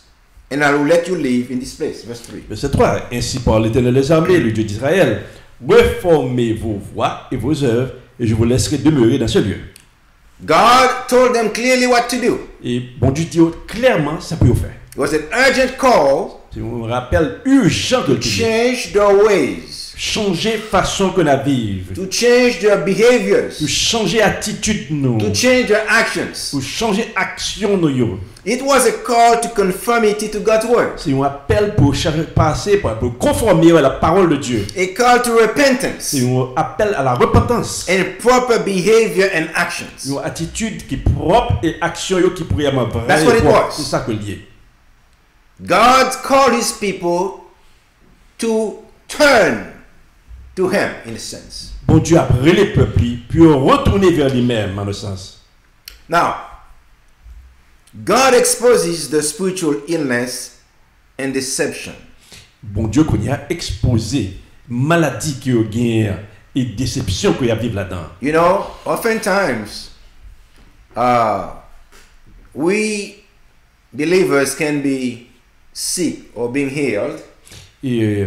S1: and I will let you live in this place. Verse 3.
S3: Verset 3. Ainsi parle l'Éternel des armées, le Dieu d'Israël. Réformez vos voies et vos œuvres, et je vous laisserai demeurer dans ce lieu.
S1: God told them clearly what to do.
S3: Et bon Dieu dit clairement ça peut faire.
S1: It was an urgent call.
S3: C'est un rappel urgent de
S1: change their ways.
S3: Changer façon que nous vivons.
S1: To change their behaviors.
S3: Pour changer attitude nous.
S1: To change their actions.
S3: Pour changer action nous.
S1: It was a call to conformity to God's word.
S3: C'est un appel pour passer pour conformer à la parole de Dieu.
S1: A call to repentance.
S3: C'est un appel à la repentance.
S1: And proper behavior and actions.
S3: Une attitude qui est propre et action qui pourrait être vraie.
S1: That's what it was.
S3: C'est ça que lié.
S1: God called His people to turn to Him, in a sense.
S3: Bon Dieu a appelé les peuples puis retourner vers lui-même en un sens.
S1: Now, God exposes the spiritual illness and deception.
S3: Bon Dieu qu'on y a exposé maladie qui a gagné et déception qu'il y a vivre là-dedans.
S1: You know, oftentimes we believers can be sick or being healed.
S3: Et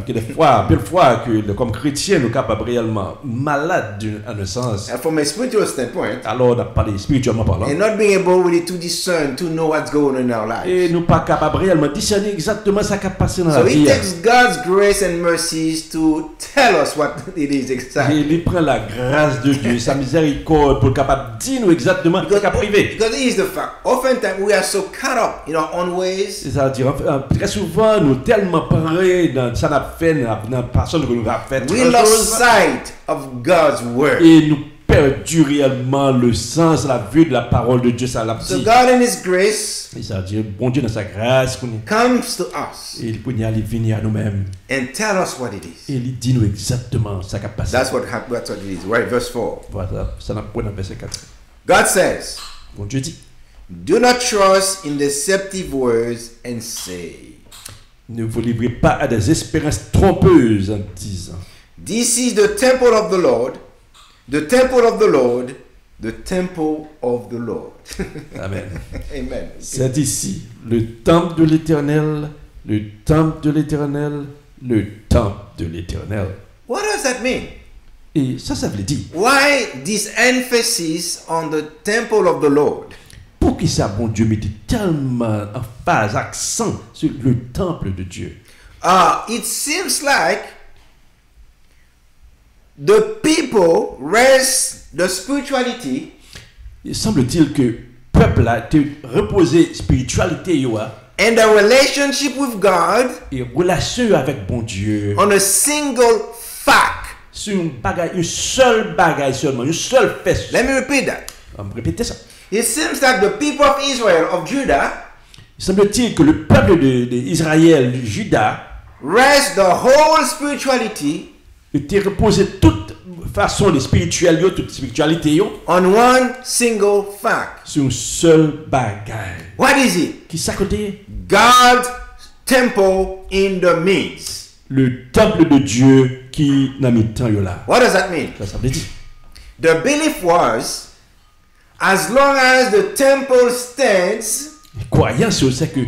S3: des fois que comme chrétien nous capables réellement malade en un sens.
S1: And from a spiritual standpoint,
S3: alors on a parlé spirituellement parlant.
S1: And not being able really to discern, to know what's going on in our lives.
S3: Et nous pas capables réellement discerner exactement ce qui passe dans la vie.
S1: So it takes God's grace and mercies to tell us what it is exactly.
S3: Et il prend la grâce de Dieu, sa miséricorde pour capable dire nous exactement ce qui est privé.
S1: Because it is the fact. Oftentimes we are so caught up in our own ways.
S3: C'est-à-dire très souvent nous tellement dans ça n'a fait dans personne que nous a fait.
S1: We lost sight of God's word.
S3: Et nous perdu réellement le sens, la vue de la parole de Dieu, ça l'a dit.
S1: So God in His grace,
S3: c'est-à-dire bon Dieu dans sa grâce,
S1: comes to us.
S3: Et il peut y aller venir à nous-mêmes.
S1: And tell us what it is.
S3: Et il dit nous exactement ça qui a passé.
S1: That's what it is. Right, verse 4.
S3: Voilà, ça n'a pas dans verset 4.
S1: God says,
S3: bon Dieu dit,
S1: do not trust in deceptive words and say.
S3: Ne vous livrez pas à des espérances trompeuses en disant.
S1: This is the temple of the Lord, the temple of the Lord, the temple of the Lord.
S3: Amen.
S1: Amen.
S3: C'est ici le temple de l'Éternel, le temple de l'Éternel, le temple de l'Éternel.
S1: What does that mean?
S3: Et ça veut dire.
S1: Why this emphasis on the temple of the Lord?
S3: Pour qui ça, bon Dieu, mettait tellement en phase, accent sur le temple de Dieu.
S1: It seems like the people rest the spirituality.
S3: Il semble-t-il que le peuple a été reposé spiritualité
S1: and the relationship with God
S3: et relation avec bon Dieu
S1: on a single fact.
S3: sur une seule bagaille seulement, une seule fesse.
S1: Let me repeat that.
S3: On va répéter ça.
S1: It seems that the people of Israel, of Judah,
S3: Il semble-t-il que le peuple d'Israël, Juda,
S1: rest the whole spirituality
S3: était reposé toute façon de spirituelle, toute spiritualité yo,
S1: on one single fact.
S3: sur une seule bagaille.
S1: What is it?
S3: Qui s'accotait?
S1: God's temple in the midst.
S3: Le temple de Dieu qui n'a mis tant yo là.
S1: What does that mean?
S3: Ça veut dire.
S1: The belief was, as long as the temple stands,
S3: Croyance c'est que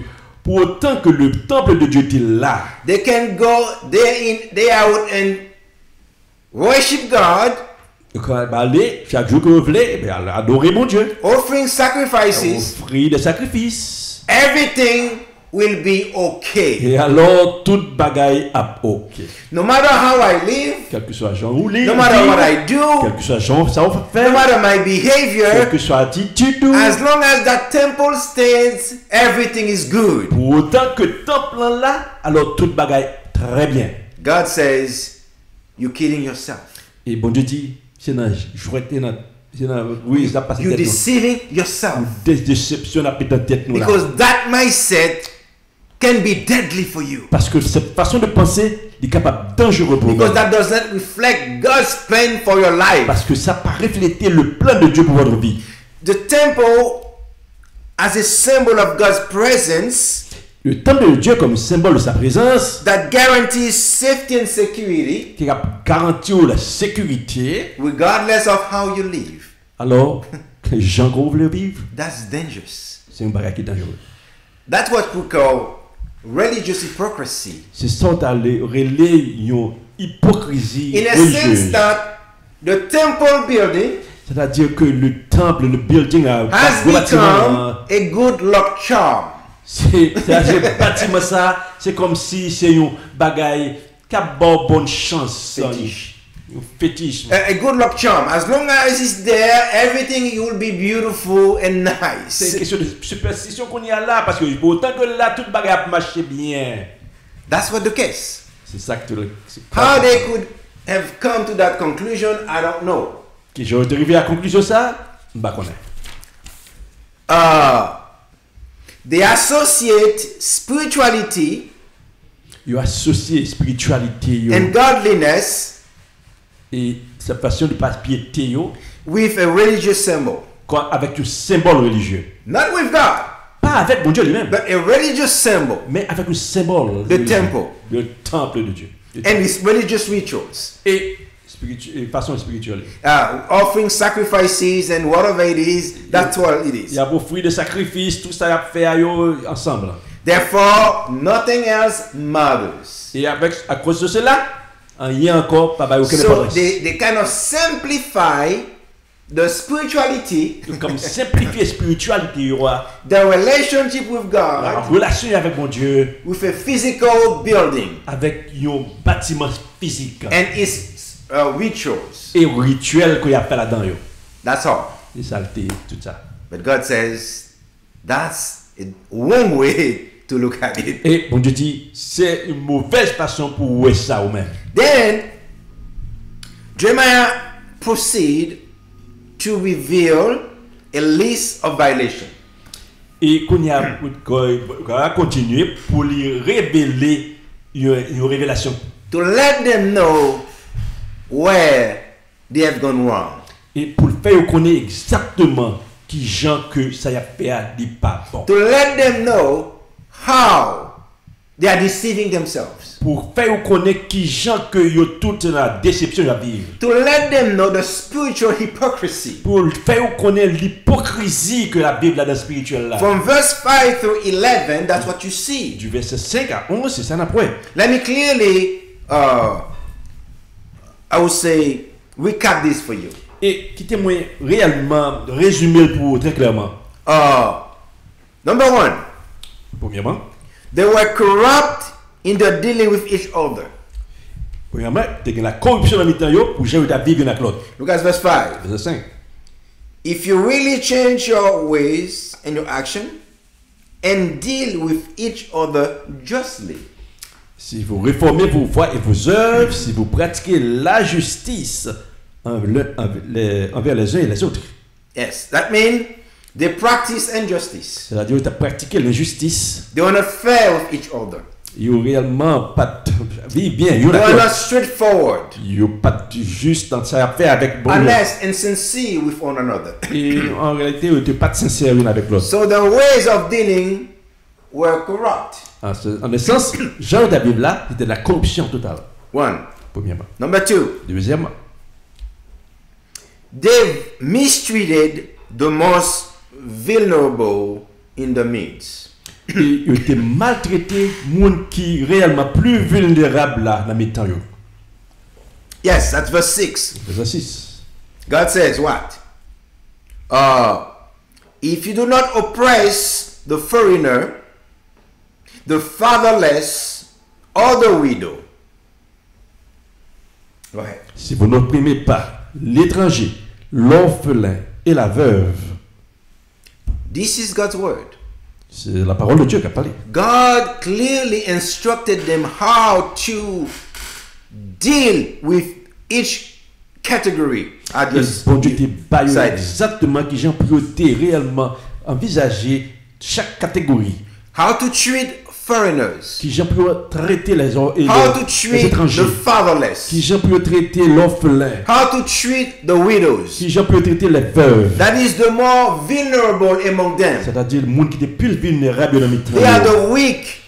S3: pour autant que le temple de Dieu était là,
S1: they can go day in, day out and worship God,
S3: quand elle va aller, chaque jour que vous voulez, adorer mon Dieu,
S1: offering sacrifices,
S3: offrir des sacrifices.
S1: everything will be okay.
S3: Et alors, toute bagaille a ok.
S1: No matter how I live,
S3: Quel que soit Jean ou
S1: no matter what I do,
S3: quel que soit Jean, ça va
S1: no
S3: faire,
S1: matter my
S3: quelle
S1: behavior,
S3: que soit attitude,
S1: as long as that temple stands, everything is good.
S3: pour autant que le temple est là, alors toute bagaille très bien.
S1: God says, you're kidding yourself.
S3: Et bon Dieu dit, c'est dans oui, ça passe
S1: You're
S3: tête nous.
S1: deceiving yourself.
S3: Des déceptions à dans tête nous là.
S1: Because that mindset can be deadly for you.
S3: Parce que cette façon de penser est capable dangereux pour
S1: Because
S3: vous.
S1: that does not reflect God's plan for your life.
S3: Parce que ça pas refléter le plan de Dieu pour votre vie.
S1: The temple, as a symbol of God's presence,
S3: Le temple de Dieu comme symbole de sa présence,
S1: that guarantees safety and security,
S3: qui a garanti la sécurité,
S1: regardless of how you live.
S3: alors que les gens qui veulent vivre,
S1: That's dangerous.
S3: c'est un bagage qui est dangereux.
S1: That's what we call religious hypocrisy.
S3: C'est ça qu'on relais une hypocrisie
S1: In a sense
S3: religieuse.
S1: that the temple building
S3: C'est-à-dire que le temple, le building
S1: has
S3: le bâtiment,
S1: become a good luck charm.
S3: c'est-à-dire le bâtiment ça, c'est comme si c'est une bagaille qui a bonne chance.
S1: Fétiche.
S3: Un fétiche.
S1: A good luck charm. As long as it's there, everything will be beautiful and
S3: C'est une
S1: nice.
S3: question de superstition qu'on y a là, parce que autant que là, toute bagaille a marché bien.
S1: That's what the case.
S3: C'est ça que c'est
S1: How they could have come to that conclusion, I don't know.
S3: que j'ai arrivé à la conclusion ça, je ne sais pas.
S1: They associate spirituality
S3: Il a associé spiritualité
S1: and godliness
S3: et sa façon de pas piété
S1: with a religious symbol.
S3: avec un symbole religieux.
S1: Not with God,
S3: Pas avec mon Dieu lui-même,
S1: but a religious symbol.
S3: mais avec un symbole.
S1: The temple.
S3: Le temple de Dieu.
S1: And with religious rituals.
S3: Et façon spirituelle.
S1: Offering sacrifices and whatever it is, that's what it
S3: Il
S1: is.
S3: y a beau fruit de sacrifice, tout ça a fait ensemble.
S1: Therefore, nothing else matters.
S3: Et à cause de cela, il y a encore pas aucune
S1: So
S3: importance.
S1: they kind of simplify the spirituality,
S3: Comme simplifier spiritualité,
S1: the relationship with
S3: la
S1: God,
S3: relation avec mon Dieu,
S1: with a physical building
S3: avec un bâtiment physique
S1: and its rituals.
S3: et rituel qu'il y a fait là-dedans.
S1: That's all.
S3: Les saletés, tout ça.
S1: But God says that's a wrong way to look at it.
S3: Et bon Dieu dit, c'est une mauvaise façon pour voir ça ou même.
S1: Then Jeremiah proceed to reveal a list of violations.
S3: Et qu'on y a continué pour lui révéler une révélation.
S1: To let them know where they have gone wrong.
S3: Et pour le faire connaître exactement qui gens que ça y a fait à des pas bon.
S1: To let them know how they are deceiving themselves.
S3: Pour faire connaître qui gens que yo toute la déception à vivre.
S1: To let them know the spiritual hypocrisy.
S3: Pour le faire connaître l'hypocrisie que la Bible là dans spirituel là.
S1: From verse 5 through 11, that's what you see.
S3: Du verset 5 à 11, c'est ça n'après.
S1: Let me clearly, I would say, recap this for you.
S3: Et quittez-moi réellement résumer pour très clairement.
S1: Number one,
S3: Premièrement,
S1: they were corrupt in their dealing with each other.
S3: premièrement, tu as la corruption dans le temps yo pour gérer ta vie avec l'autre.
S1: Look at verse 5.
S3: Verset 5.
S1: If you really change your ways and your action and deal with each other justly.
S3: Si vous réformez vos voies et vos œuvres, si vous pratiquez la justice envers les uns et les autres.
S1: Yes, that means they practice injustice.
S3: C'est-à-dire que tu as pratiqué l'injustice.
S1: They are not fair with each other.
S3: Ils n'ont réellement pas vivent bien. Ils
S1: They are not straightforward.
S3: n'ont pas juste dans sa affaire avec bon.
S1: Honest and sincere with one another.
S3: Et en réalité, ils n'étaient pas sincères l'une avec l'autre.
S1: So the ways of dealing were corrupt.
S3: En essence, genre de Bible là, c'était de la corruption totale.
S1: One.
S3: Premièrement.
S1: Number two,
S3: Deuxièmement,
S1: they mistreated the most vulnerable in the midst.
S3: ils ont été maltraités, monde qui réellement plus vulnérable là dans mes temps.
S1: Yes, that's verse 6.
S3: Verset 6.
S1: God says what? If you do not oppress the foreigner, the fatherless, or the widow. Go ahead.
S3: Si vous n'opprimez pas l'étranger, l'orphelin et la veuve,
S1: This is God's word.
S3: c'est la parole de Dieu qui a parlé.
S1: God clearly instructed them how to deal with each category. I
S3: Et
S1: just
S3: bon Dieu te baille
S1: said.
S3: exactement qui j'ai priorité réellement envisager chaque catégorie,
S1: How to treat foreigners.
S3: qui j'ai pu traiter les
S1: How to
S3: les
S1: treat
S3: étrangers,
S1: the fatherless.
S3: qui j'ai pu traiter l'orphelin,
S1: How to treat the widows.
S3: qui j'ai pu traiter les veuves.
S1: That is the more vulnerable among them.
S3: C'est-à-dire le monde qui était plus vulnérable dans mes
S1: They are
S3: temps.
S1: the weak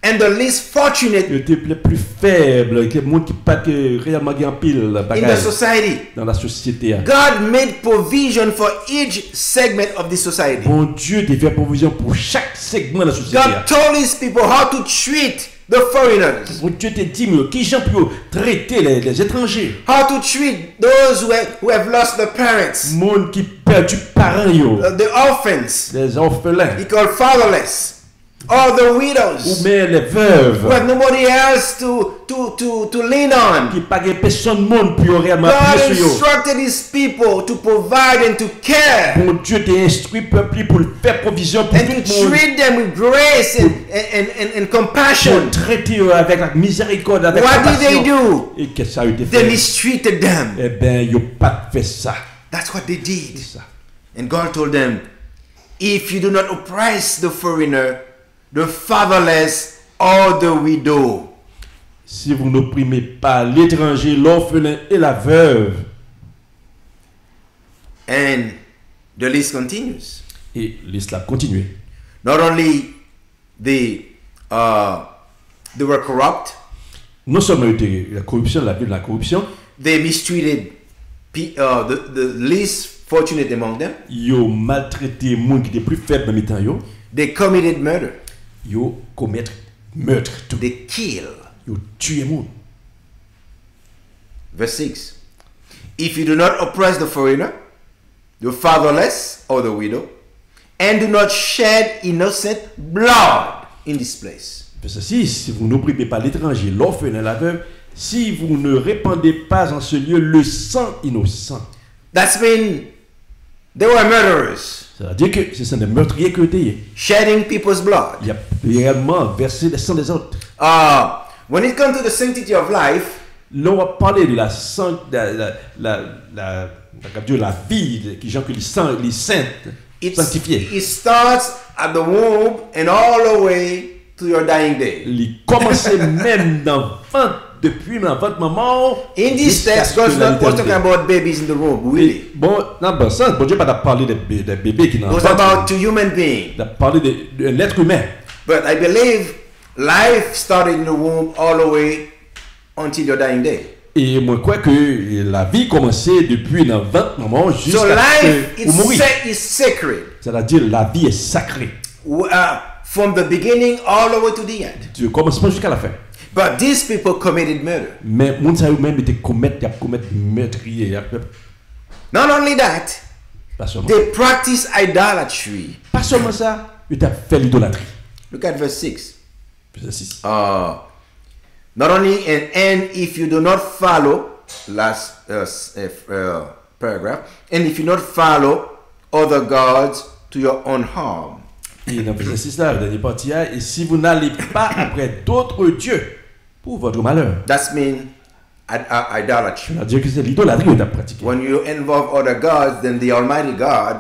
S1: and the least fortunate
S3: Ils étaient les plus faibles, que le monde qui pas que réellement gagne pile
S1: in the
S3: bagaille
S1: society.
S3: dans la société.
S1: God made provision for each segment of the society.
S3: Bon Dieu te fait provision pour chaque segment de la société.
S1: God told his people how to treat the foreigners,
S3: Bon Dieu te dit, mais qui j'en peux traiter les étrangers.
S1: how to treat those who have lost their parents,
S3: Monde qui perd du parent, yo.
S1: the orphans,
S3: Les orphelins.
S1: he called fatherless, or the
S3: Ou
S1: widows,
S3: bien les veuves.
S1: who have nobody else to lean on.
S3: Qui pas de personne monde pour réellement
S1: God
S3: appuyer sur eux.
S1: instructed his people to provide and to care
S3: Bon Dieu t'a instruit peuple pour faire provision pour
S1: and
S3: tout
S1: to
S3: le monde.
S1: treat them with grace and
S3: Pour
S1: compassion.
S3: traiter eux avec la miséricorde, avec
S1: What did they
S3: compassion.
S1: do?
S3: Et qu'est-ce que ça a été
S1: They
S3: fait?
S1: mistreated them.
S3: Eh bien, ils n'ont pas fait ça.
S1: That's what they did.
S3: Ça.
S1: And God told them, if you do not oppress the foreigner, the fatherless, or the widow,
S3: Si vous n'opprimez pas l'étranger, l'orphelin et la veuve.
S1: and the list continues.
S3: Et l'islam continue.
S1: Not only they were corrupt,
S3: Non seulement il y a eu la corruption, la Bible, la corruption,
S1: they mistreated the least fortunate among them.
S3: ils ont maltraité les gens qui étaient plus faibles dans les temps.
S1: They committed murder.
S3: Ils ont commis meurtre. Tout.
S1: They killed.
S3: Ils ont tué les gens.
S1: Verse 6. If you do not oppress the foreigner, the fatherless, or the widow, and do not shed innocent blood in this place.
S3: Verset 6. Si vous n'opprimez pas l'étranger, l'orphelin et la veuve, si vous ne répandez pas en ce lieu le sang innocent.
S1: That's mean they were murderers,
S3: C'est-à-dire que ce sont des meurtriers que vous
S1: shedding people's blood.
S3: Il y a réellement versé le sang des autres.
S1: When it comes to the sanctity of life,
S3: Là, on va parler de la vie, qui gens que les saintes, sanctifiés.
S1: it starts at the womb and all the way to your dying day.
S3: Il commençait même dans depuis ma votre maman.
S1: In this text, God's not talking about babies in the womb, really.
S3: Bon, dans le sens, bon Dieu pas parler des bébés qui
S1: It
S3: n'ont
S1: was about to human beings.
S3: Il a parlé de l'être humain.
S1: But I believe life started in the womb all the way until your dying day.
S3: Et moi, je crois que la vie commençait depuis dans votre maman
S1: So
S3: jusqu'à
S1: life
S3: ce que vous mourrez.
S1: is sacred.
S3: C'est-à-dire, la vie est sacrée.
S1: From the beginning all the way to the end.
S3: Du commencement jusqu'à la fin.
S1: But these people committed murder.
S3: Mais moun sa yo même était commettre meurtrier.
S1: Not only that,
S3: Pas seulement.
S1: they practice idolatry.
S3: Pas seulement ça, il a fait l'idolâtrie.
S1: Look at verse 6.
S3: Verset 6.
S1: Not only, and if you do not follow, last paragraph, and if you not follow other gods to your own harm.
S3: Et dans verset 6 là, la dernière partie, et si vous n'allez pas après d'autres dieux pour votre malheur.
S1: That's mean idolatry.
S3: C'est-à-dire que c'est l'idolâtrie que tu as pratiquée.
S1: When you involve other gods than the Almighty God,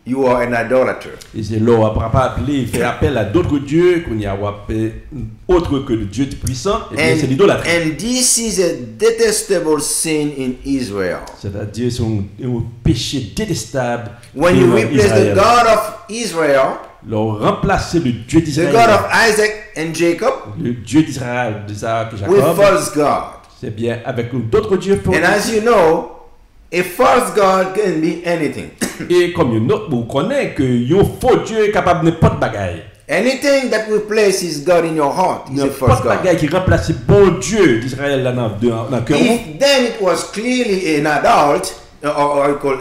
S1: you are an idolater.
S3: Et c'est là où on pas appeler, faire appel à d'autres dieux, qu'on y a autre que le Dieu puissant, et bien c'est l'idolâtrie.
S1: And this is a detestable sin in Israel.
S3: C'est-à-dire c'est un péché détestable.
S1: When you replace the God of Israel,
S3: leur remplacer le Dieu
S1: the
S3: d'Israël,
S1: God of Isaac and Jacob,
S3: le Dieu d'Israël, d'Isaac et
S1: with
S3: Jacob,
S1: false God.
S3: c'est bien avec d'autres dieux.
S1: And as you know, a false God can be anything.
S3: Et comme vous connaissez que un faux Dieu est capable de n'importe bagaille.
S1: Anything that replaces God in your heart is a false
S3: N'importe bagaille
S1: God.
S3: qui remplace le bon Dieu d'Israël là dans le cœur.
S1: If then it was clearly an adult, or I call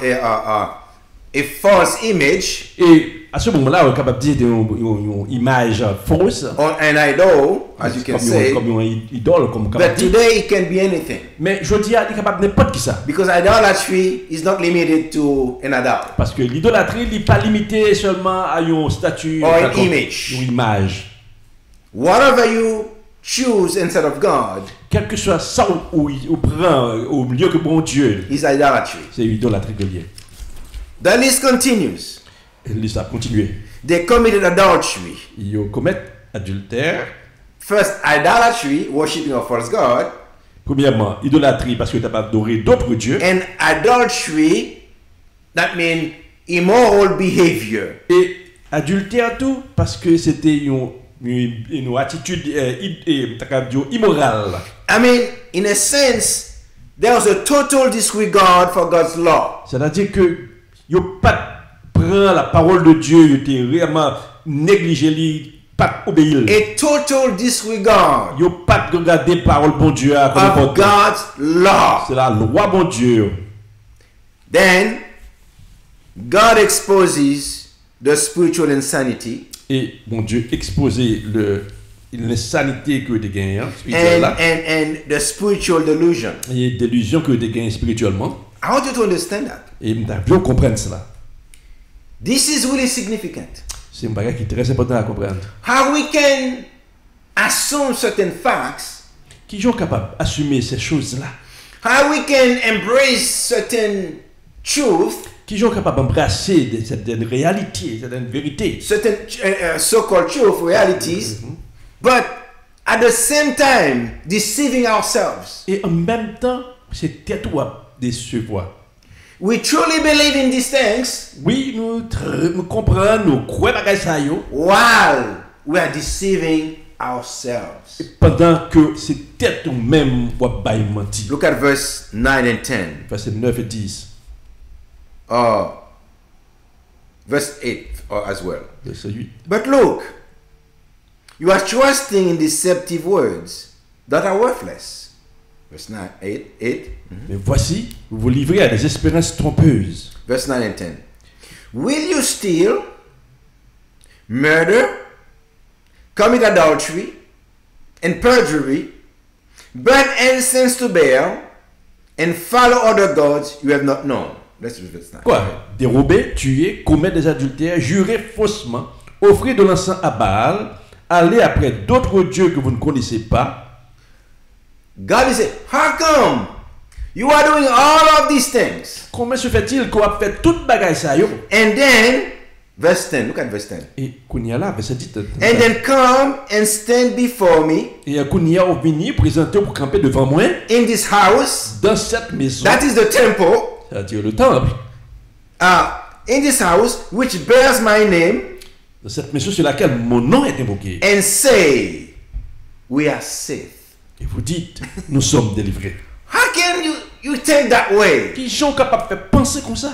S1: a false image,
S3: Et à ce moment-là, on est capable de dire une image fausse,
S1: or an idol, as you can say,
S3: comme une idole, comme
S1: but
S3: capable de dire.
S1: today it can be anything.
S3: Mais je dis, il est capable de n'importe qui ça.
S1: Because idolatry is not limited to an adult.
S3: Parce que l'idolâtrie n'est pas limitée seulement à une statue,
S1: Or an image.
S3: une image.
S1: Whatever you choose instead of God
S3: Quel que soit ça où prend au milieu que bon Dieu,
S1: is idolatry.
S3: c'est l'idolâtrie que lié.
S1: The list continues.
S3: Et liste a continué.
S1: They committed adultery.
S3: Ils commettent adultère.
S1: First, idolatry, worshiping a false God,
S3: Premièrement, idolâtrie parce que tu n'as pas adoré d'autres dieux.
S1: and adultery, that means immoral behavior.
S3: Et adultère tout parce que c'était une attitude immorale.
S1: I mean, in a sense, there was a total disregard for God's law.
S3: C'est-à-dire que yo pas prend la parole de Dieu, yo était réellement négligé li, pas obéir.
S1: A total disregard
S3: Yo pas regarder parole bon Dieu à comme
S1: of
S3: important.
S1: God's law.
S3: C'est la loi bon Dieu.
S1: Then, God exposes the spiritual insanity
S3: Et bon Dieu exposé l'insanité que tu gagnes
S1: and the spiritual delusion.
S3: et délusion que tu gagnes spirituellement.
S1: I want you to understand that.
S3: Et je comprendre cela.
S1: This is really significant.
S3: C'est un bagage qui est très important à comprendre.
S1: How we can assume certain facts,
S3: Qui sont capables d'assumer ces choses-là?
S1: how we can embrace certain truth,
S3: Qui sont capables d'embrasser certaines réalités, certaines vérités?
S1: certain so-called truth realities, but at the same time deceiving ourselves.
S3: Et en même temps, c'est tête ou à décevoir.
S1: We truly believe in these things
S3: Oui, nous comprenons, nous croyons à ça,
S1: while we are deceiving ourselves.
S3: pendant que c'est tête ou même ou à menti.
S1: Look at verse 9 and 10.
S3: Verset 9 et 10.
S1: Verse 8 as well.
S3: Verset 8.
S1: But look, you are trusting in deceptive words that are worthless. Verse 9, 8.
S3: Mais voici, vous vous livrez à des espérances trompeuses.
S1: Verse 9 and 10. Will you steal, murder, commit adultery, and perjury, burn incense to Baal, and follow other gods you have not known? Let's read verse 9.
S3: Quoi? Dérober, tuer, commettre des adultères, jurer faussement, offrir de l'encens à Baal, aller après d'autres dieux que vous ne connaissez pas.
S1: God is saying, how come you are doing all of these things?
S3: Comment se fait-il qu'on a fait toute bagaille ça yo?
S1: And then, verse 10, look at verse 10.
S3: Et Kounia là, verset 10.
S1: And then come and stand before me
S3: Et Kounia au venu présenter pour camper devant moi
S1: in this house,
S3: dans cette maison,
S1: that is the temple,
S3: c'est-à-dire le temple,
S1: in this house which bears my name,
S3: dans cette maison sur laquelle mon nom est invoqué.
S1: and say, we are safe.
S3: Et vous dites, nous sommes délivrés.
S1: How can you think that way?
S3: Qui sont capables de faire penser comme ça?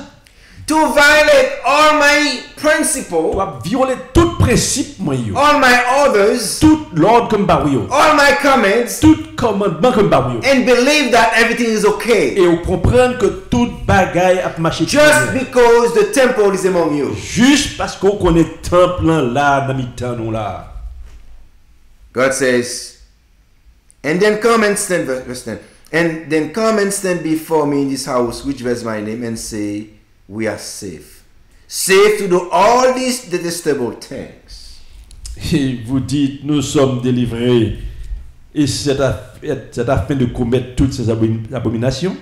S1: To violate all my principles,
S3: Toi violer tout principe moi yo,
S1: all my orders,
S3: tout l'ordre comme bario,
S1: all my commands,
S3: tout commandement comme bario.
S1: and believe that everything is okay.
S3: Et vous comprendre que toute bagaille a marché
S1: Just because the temple is among you.
S3: juste parce qu'on connaît temple là dans mi-temps nous là.
S1: God says, and then come and stand, verse 10, and then come and stand before me in this house which bears my name, and say, we are safe. Safe to do all these detestable things.
S3: Et vous dites, nous sommes délivrés. Et c'est afin de commettre toutes ces abominations.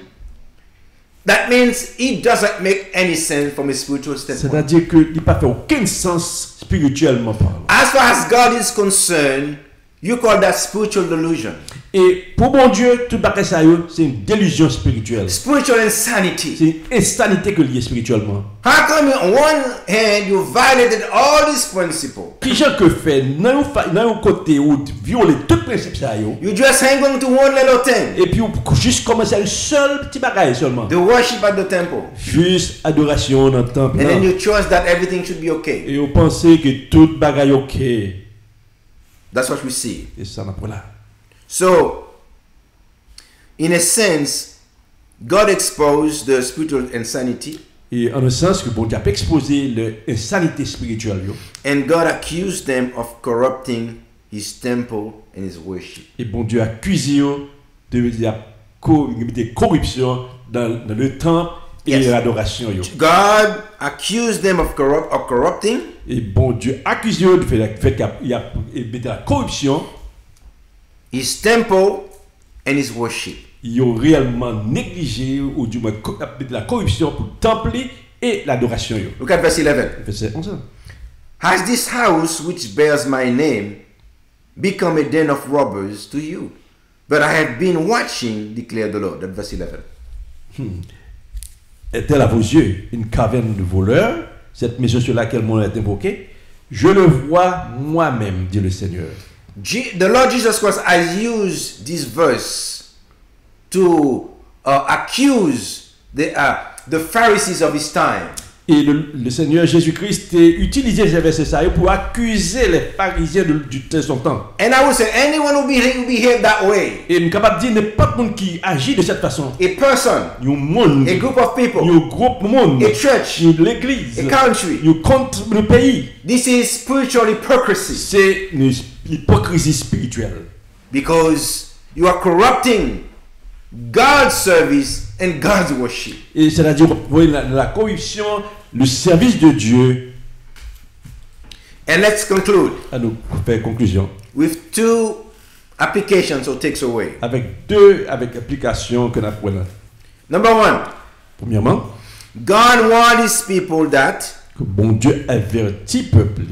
S1: That means it doesn't make any sense from a spiritual standpoint.
S3: C'est-à-dire qu'il n'a pas fait aucun sens spirituellement parlant.
S1: As far as God is concerned, you call that spiritual delusion.
S3: Et pour mon Dieu, tout bagage ça c'est une délusion spirituelle.
S1: Spiritual insanity.
S3: C'est une insanité que lié spirituellement.
S1: How come on one hand you violated all these principles?
S3: Qui gens que fait dans un côté où violer tout principe ça yo.
S1: You just hang on to one little thing.
S3: Et puis juste commencer un seul petit bagage seulement.
S1: The worship at the temple.
S3: Juste adoration dans le temple.
S1: And then you trust that everything should be okay.
S3: Et vous pensez que tout bagage OK.
S1: That's what we see.
S3: Et ça n'a pas là.
S1: So, in a sense, God exposed the spiritual insanity.
S3: Et en un sens que bon Dieu a exposé l'insanité spirituelle yo.
S1: And God accused them of corrupting his temple and his worship.
S3: Et bon Dieu a accusé de corruption dans le temple et l'adoration yo.
S1: God accused them of corrupting.
S3: Et bon Dieu accuse eux de fait qu'il y a de la corruption.
S1: His temple and his worship.
S3: Ils ont réellement négligé ou du moins de la corruption pour le temple et l'adoration.
S1: Look at verse 11.
S3: Verset 11.
S1: Has this house which bears my name become a den of robbers to you? But I have been watching, declared the Lord. That verse 11.
S3: Est-elle à vos yeux une caverne de voleurs, cette maison sur laquelle mon nom est invoqué? Je le vois moi-même, dit le Seigneur.
S1: The Lord Jesus Christ has used this verse to accuse the Pharisees of his time.
S3: Et le Seigneur Jésus-Christ a utilisé ces versets pour accuser les pharisiens de son temps.
S1: And I would say anyone who behave that way.
S3: Et nous sommes capables de dire n'importe monde qui agit de cette façon.
S1: A person, a group of people,
S3: un groupe monde,
S1: a church,
S3: l'église,
S1: a country.
S3: Le pays.
S1: This is spiritual hypocrisy.
S3: C'est l'hypocrisie spirituelle.
S1: Because you are corrupting God's service and God's worship.
S3: Et c'est-à-dire la corruption, le service de Dieu.
S1: And let's conclude.
S3: À nous faire conclusion.
S1: With two applications or takes away.
S3: Avec deux applications que nous avons.
S1: Number one.
S3: Premièrement,
S1: God warned his people that
S3: bon Dieu avertit peuple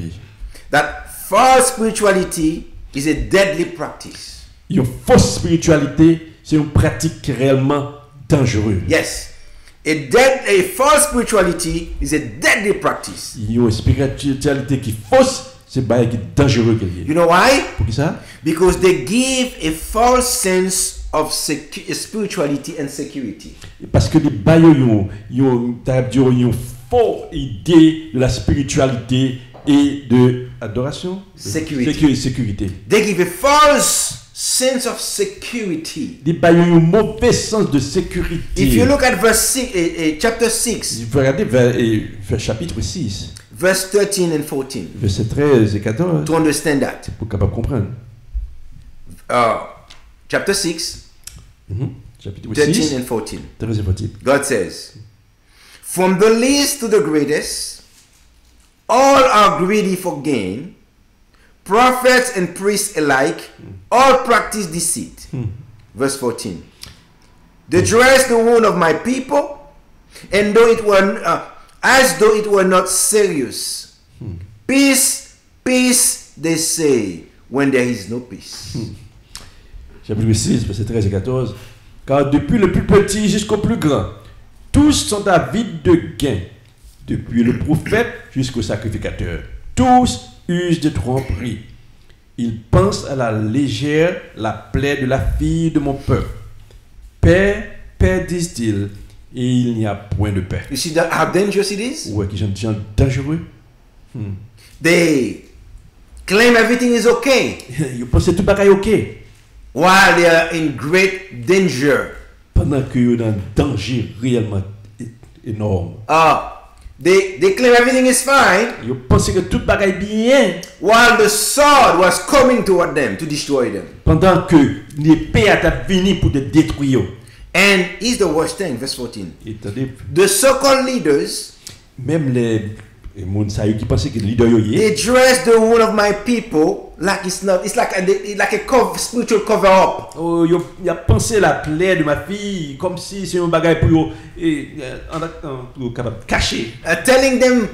S1: that false spirituality is a deadly practice.
S3: Une fausse spiritualité, c'est une pratique réellement dangereuse.
S1: Yes. A false spirituality is a deadly practice.
S3: Une spiritualité qui fausse, c'est pas qui dangereux qu'elle est.
S1: You know why?
S3: Pour qui ça?
S1: Because they give a false sense of spirituality and security.
S3: Parce que les baillons ont une fausse idée de la spiritualité et de adoration, sécurité.
S1: They give a false sense of security.
S3: Des baillons un mauvais sens de sécurité.
S1: If you look at verse 6, chapter 6.
S3: Il faut regarder vers chapitre 6.
S1: Verse 13 and 14.
S3: Verset 13 et 14.
S1: To understand that.
S3: Pour capable comprendre.
S1: Chapter 6.
S3: Chapitre
S1: 13
S3: 6.
S1: and 14.
S3: 13 et 14.
S1: God says, from the least to the greatest, all are greedy for gain. Prophets and priests alike, all practice deceit. Verse 14. They dress the wound of my people, and though it were as though it were not serious. Peace, peace, they say, when there is no peace.
S3: Chapitre 6, verset 13 et 14. Car depuis le plus petit jusqu'au plus grand, tous sont avides de gain. Depuis le prophète jusqu'au sacrificateur, tous usent de tromperie. Ils pensent à la légère la plaie de la fille de mon peuple. Paix, paix, disent-ils, et il n'y a point de paix.
S1: You see how dangerous it is?
S3: Ouais, qui sont dangereux.
S1: They claim everything is okay.
S3: Ils pensent que tout bagaille ok.
S1: While they are in great danger.
S3: Pendant qu'ils sont dans un danger réellement énorme.
S1: They claim everything is fine.
S3: Ils pensent que tout bagaille bien.
S1: While the sword was coming toward them to destroy them.
S3: Pendant que l'épée a venu pour te détruire.
S1: And here's the worst thing, verse 14.
S3: Et attendez,
S1: the so-called leaders,
S3: même les Et moun sa yo qui pensait que leader yo yé.
S1: They dress the wound of my people like it's not. It's like a cover, spiritual cover up.
S3: Oh, yo a pensé la plaie de ma fille comme si c'est un bagage pour yo pour capable cacher.
S1: Telling them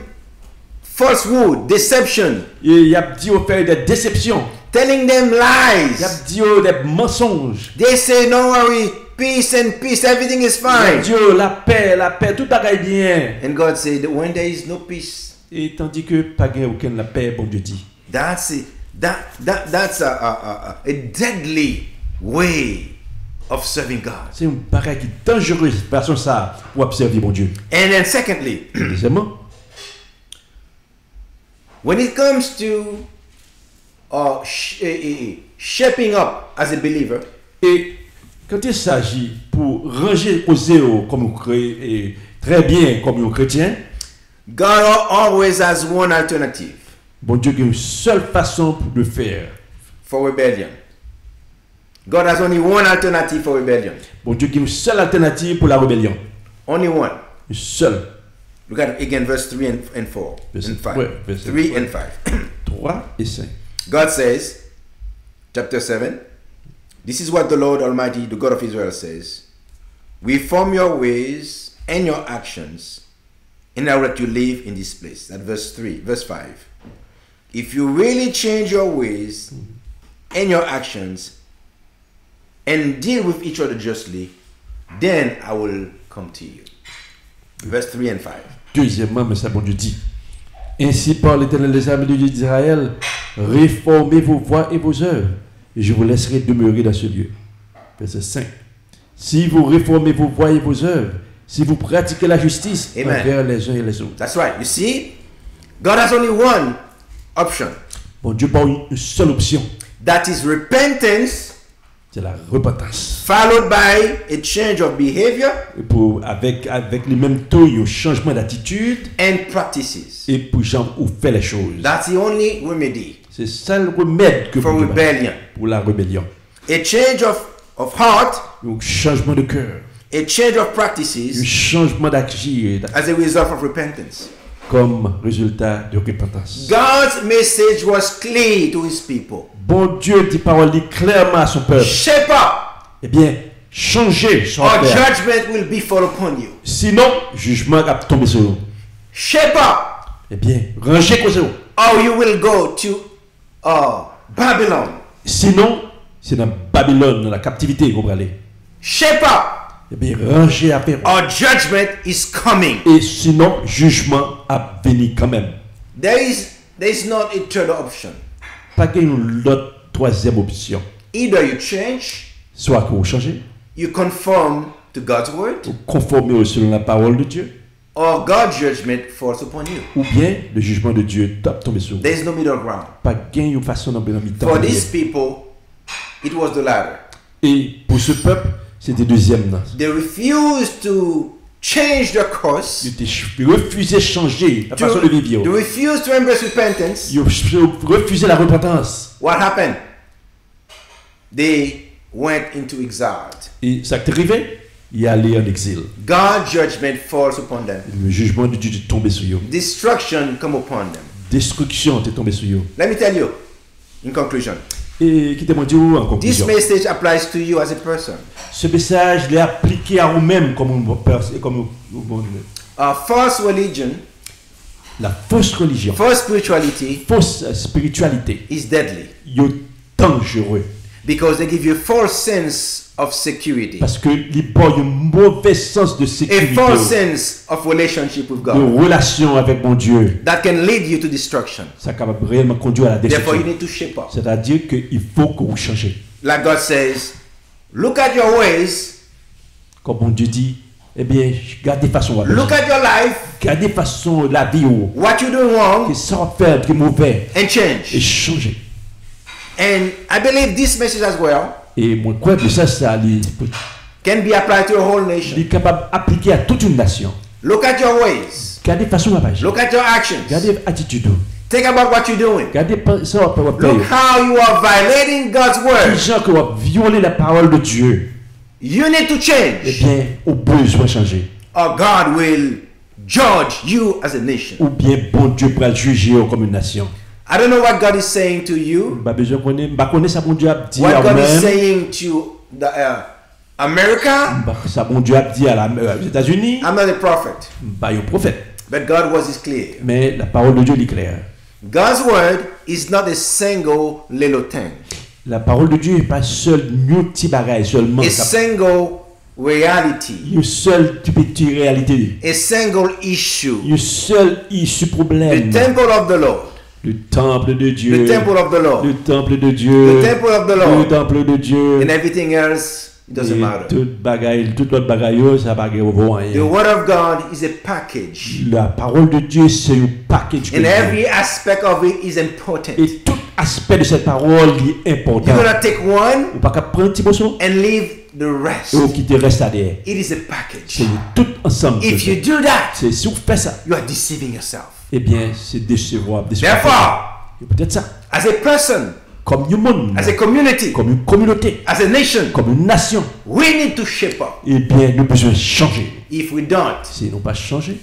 S1: falsehood, deception.
S3: Et y a dit au faire des déceptions.
S1: Telling them
S3: Y a
S1: lies.
S3: dit des mensonges.
S1: They say, "No worry, peace and peace, everything is
S3: Y a
S1: fine."
S3: dit la paix, tout bagaille bien.
S1: And God said, "When there is no peace,
S3: Et tandis que pas gain aucun la paix, bon Dieu dit.
S1: that's it. That's a deadly way of serving God."
S3: C'est un bagage qui est dangereux façon ça pour observer bon Dieu.
S1: And then secondly,
S3: Deuxièmement,
S1: when it comes to shaping up as a believer,
S3: et quand il s'agit pour ranger au zéro comme et très bien comme un chrétien,
S1: God always has one alternative
S3: bon Dieu a une seule façon pour le faire.
S1: for rebellion. God has only one alternative for rebellion.
S3: Bon Dieu a une seule alternative pour la rébellion.
S1: Only one.
S3: Une seule.
S1: Look at again verse 3 and 4
S3: Verset-
S1: and 5.
S3: ouais, verset-
S1: 3
S3: ouais.
S1: and 5.
S3: 3 et 5.
S1: God says, chapter 7, this is what the Lord Almighty, the God of Israel says: "Reform your ways and your actions in order to live in this place." That verse 3, verse 5. If you really change your ways and your actions and deal with each other justly, then I will come to you. Verse 3 and 5.
S3: Deuxièmement, mais ça bon Dieu dit. Ainsi parle l'Éternel des armées de Dieu d'Israël, réformez vos voies et vos œuvres, et je vous laisserai demeurer dans ce lieu. Verset 5. Si vous réformez vos voies et vos œuvres, si vous pratiquez la justice
S1: Amen.
S3: envers les uns et les autres.
S1: That's right. You see, God has only one option.
S3: Bon Dieu pas une seule option,
S1: That is repentance
S3: c'est la repentance.
S1: followed by a change of behavior
S3: Et pour, avec les mêmes taux, il y a un changement d'attitude
S1: and practices.
S3: et pour gens où fait les choses.
S1: That's the only remedy
S3: C'est ça le remède que
S1: for
S3: pour,
S1: rebellion.
S3: pour la rébellion.
S1: A change of heart,
S3: Un changement de cœur,
S1: a change of
S3: un
S1: practices
S3: changement d'agir
S1: as a result of repentance.
S3: comme résultat de repentance.
S1: God's message was clear to his people.
S3: Bon Dieu dit parole clairement à son peuple.
S1: Shape up,
S3: Eh bien, changez son
S1: or
S3: père.
S1: judgment will be fall upon you.
S3: Sinon, jugement va tomber sur vous.
S1: Shape up,
S3: Eh bien, rangez quoi sur vous.
S1: or you will go to Babylon.
S3: Sinon, c'est dans Babylone, dans la captivité qu'on va aller.
S1: Shape up,
S3: Eh bien, rangez à faire.
S1: or judgment is coming.
S3: Et sinon, jugement a venu quand même.
S1: There is not a third option.
S3: Pas qu'il y ait une autre troisième option.
S1: Either you change,
S3: Soit que vous changez,
S1: you conform to God's word,
S3: vous conformez selon la parole de Dieu,
S1: or God's judgment falls upon you.
S3: ou bien le jugement de Dieu tombe sur vous.
S1: There is no middle ground.
S3: Pas gain une façon dans le mi-temps.
S1: For these people, it was the latter.
S3: Et pour ce peuple, c'était deuxième.
S1: They refused to change their course.
S3: Ils refusaient de changer la façon de
S1: They
S3: vivre.
S1: refused to embrace repentance.
S3: Ils refusaient la repentance.
S1: What happened? They went into exile.
S3: Et ça qui est arrivé, il est allé en exil.
S1: God's judgment falls upon them.
S3: Le jugement de Dieu est tombé sur eux.
S1: Destruction come upon them.
S3: Destruction est tombée sur eux.
S1: Let me tell you, in conclusion,
S3: Et qui témoigne en
S1: this
S3: conclusion.
S1: message applies to you as a person.
S3: Ce message il est appliqué à vous-même comme une personne.
S1: False religion,
S3: La fausse religion,
S1: false spirituality
S3: fausse spiritualité,
S1: is deadly
S3: il est dangereux.
S1: because they give you a false sense of security,
S3: Parce que il porte un mauvais sens de
S1: a
S3: sécurité,
S1: false sense of relationship with
S3: de
S1: God
S3: relation avec mon Dieu.
S1: that can lead you to destruction.
S3: Ça capable réellement conduire à la
S1: Therefore, you
S3: destruction.
S1: need to shape up.
S3: C'est-à-dire qu'il faut que vous changez.
S1: Like God says, look at your ways,
S3: Comme mon Dieu dit, eh bien, gardez façon
S1: look at your life,
S3: gardez façon la vie où,
S1: what you do wrong,
S3: que ça faire qui est mauvais
S1: and
S3: et
S1: change.
S3: changer.
S1: And I believe this message as well
S3: Et moi, quoi que ça,
S1: can be applied to a whole nation.
S3: il est capable d'appliquer à toute une nation.
S1: Look at your ways,
S3: Gardez façon à agir.
S1: look at your actions,
S3: Gardez attitude.
S1: think about what you're doing.
S3: Gardez ça à
S1: Look how you are violating God's
S3: Les
S1: word.
S3: gens qui ont violé la parole de Dieu,
S1: You need to
S3: eh
S1: change,
S3: bien, au besoin de changer.
S1: or God will judge you as a nation.
S3: Ou bien bon Dieu pour juger comme une nation.
S1: I don't know what God is saying to you.
S3: Pas besoin connaître ça bon Dieu a dit
S1: What
S3: à
S1: God is
S3: même.
S1: saying to the, America.
S3: Ça bon Dieu a dit aux États-Unis.
S1: I'm not a prophet,
S3: Pas un prophète.
S1: but God was is clear.
S3: Mais la parole de Dieu est claire.
S1: God's word is not a single little thing.
S3: La parole de Dieu n'est pas seul un petit bagage seulement.
S1: A single reality.
S3: Une seule petite réalité.
S1: A single issue.
S3: Une seule issue problème.
S1: The temple of the Lord.
S3: Le temple de Dieu.
S1: The temple of the Lord.
S3: Le temple de Dieu.
S1: The temple of the
S3: Le
S1: Lord.
S3: temple de Dieu.
S1: And everything else, it doesn't matter.
S3: Tout l'autre bagaille, ça va vaut
S1: The
S3: rien.
S1: word of God is a package.
S3: La parole de Dieu, c'est un package.
S1: And every aspect of it is important.
S3: Et tout aspect de cette parole est important.
S1: You're gonna take one
S3: Ou pas qu'à prendre un petit morceau
S1: and leave the rest.
S3: et qui te reste à derrière.
S1: It is a package.
S3: C'est tout ensemble.
S1: If you do that,
S3: C'est si vous faites ça,
S1: you are deceiving yourself.
S3: eh bien, c'est décevoir.
S1: Therefore,
S3: Et peut-être ça,
S1: as a person,
S3: comme un monde,
S1: as a community,
S3: comme une communauté,
S1: as a nation,
S3: comme une nation,
S1: we need to shape up.
S3: eh bien, nous besoin changer.
S1: If we don't,
S3: Si nous pas changer,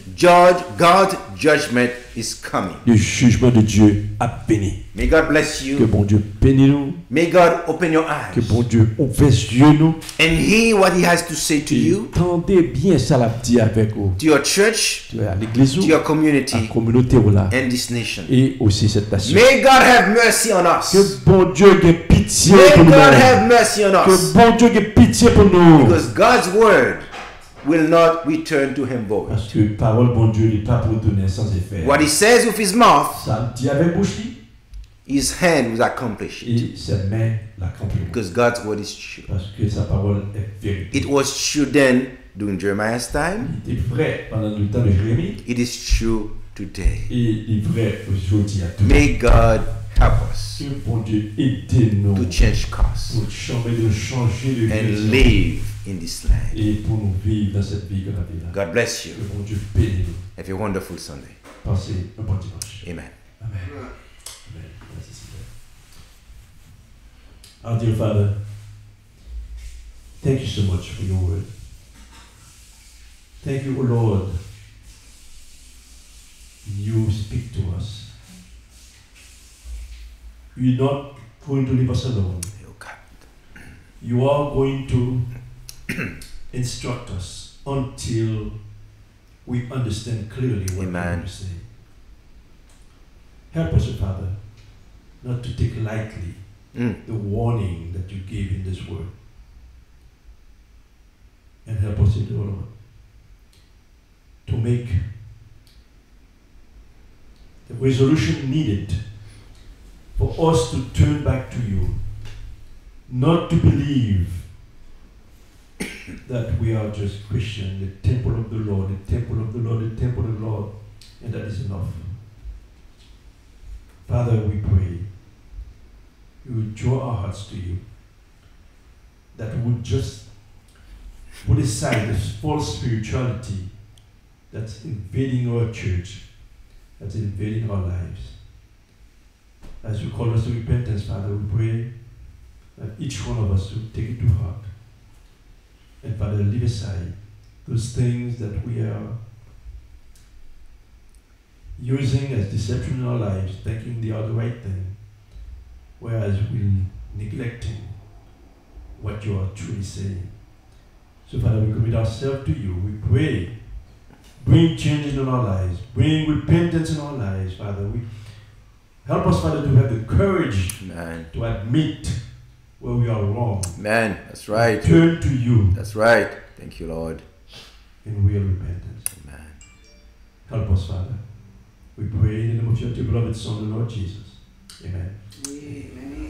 S1: God's judgment is coming.
S3: le jugement de Dieu a béni.
S1: May God bless
S3: Que
S1: you.
S3: bon Dieu bénisse nous,
S1: May God open your
S3: que
S1: eyes
S3: bon Dieu ouvre les yeux nous.
S1: and hear what He has to say to
S3: Et
S1: you,
S3: tendez bien ça la dit avec vous.
S1: to your church,
S3: À l'église,
S1: to your
S3: à la
S1: community,
S3: communauté ou là,
S1: and this nation.
S3: et aussi cette nation.
S1: May God have mercy on us.
S3: Que bon Dieu ait pitié
S1: May
S3: pour nous.
S1: God have mercy on
S3: Que
S1: us.
S3: bon Dieu ait pitié pour nous.
S1: Because God's word will not return to Him void.
S3: Parce que parole bon Dieu n'est pas pour donner sans effet.
S1: What He says with His mouth,
S3: Ça dit avec bouche,
S1: His hand will accomplish it.
S3: et sa main l'accomplit.
S1: Because God's word is true.
S3: Parce que sa parole est vérité.
S1: It was true then during Jeremiah's time.
S3: Il était vrai pendant le temps de Jérémie,
S1: It is true today.
S3: et il est vrai aujourd'hui à tout.
S1: May God help us
S3: Que bon Dieu aide-nous
S1: to change course
S3: pour changer de
S1: and
S3: direction
S1: live in this land.
S3: et pour nous vivre dans cette vie que la vie là.
S1: God bless you.
S3: Que bon Dieu bénisse nous.
S1: Have a wonderful Sunday.
S3: Passez un bon dimanche.
S1: Amen.
S3: Amen. Amen. Merci Seigneur. Our dear Father, thank you so much for your word. Thank you, O Lord. You speak to us. You're not going to leave us alone.
S1: Oh God.
S3: You are going to instruct us until we understand clearly what
S1: Amen.
S3: you say. Help us, O Father, not to take lightly the warning that you gave in this word. And help us, O Lord, to make the resolution needed for us to turn back to you, not to believe that we are just Christian, the temple of the Lord, the temple of the Lord, the temple of the Lord, and that is enough. Father, we pray you would draw our hearts to you, that we would just put aside this false spirituality that's invading our church, that's invading our lives. As you call us to repentance, Father, we pray that each one of us would take it to heart. And Father, leave aside those things that we are using as deception in our lives, thinking they are the right thing, whereas we're neglecting what you are truly saying. So Father, we commit ourselves to you. We pray, bring changes in our lives, bring repentance in our lives, Father. Help us, Father, to have the courage to admit where we are wrong.
S1: Man, that's right.
S3: Turn to you
S1: That's right. Thank you, Lord.
S3: in real repentance.
S1: Amen.
S3: Help us, Father. We pray in the name of your dear beloved Son, the Lord Jesus. Amen.
S2: Amen.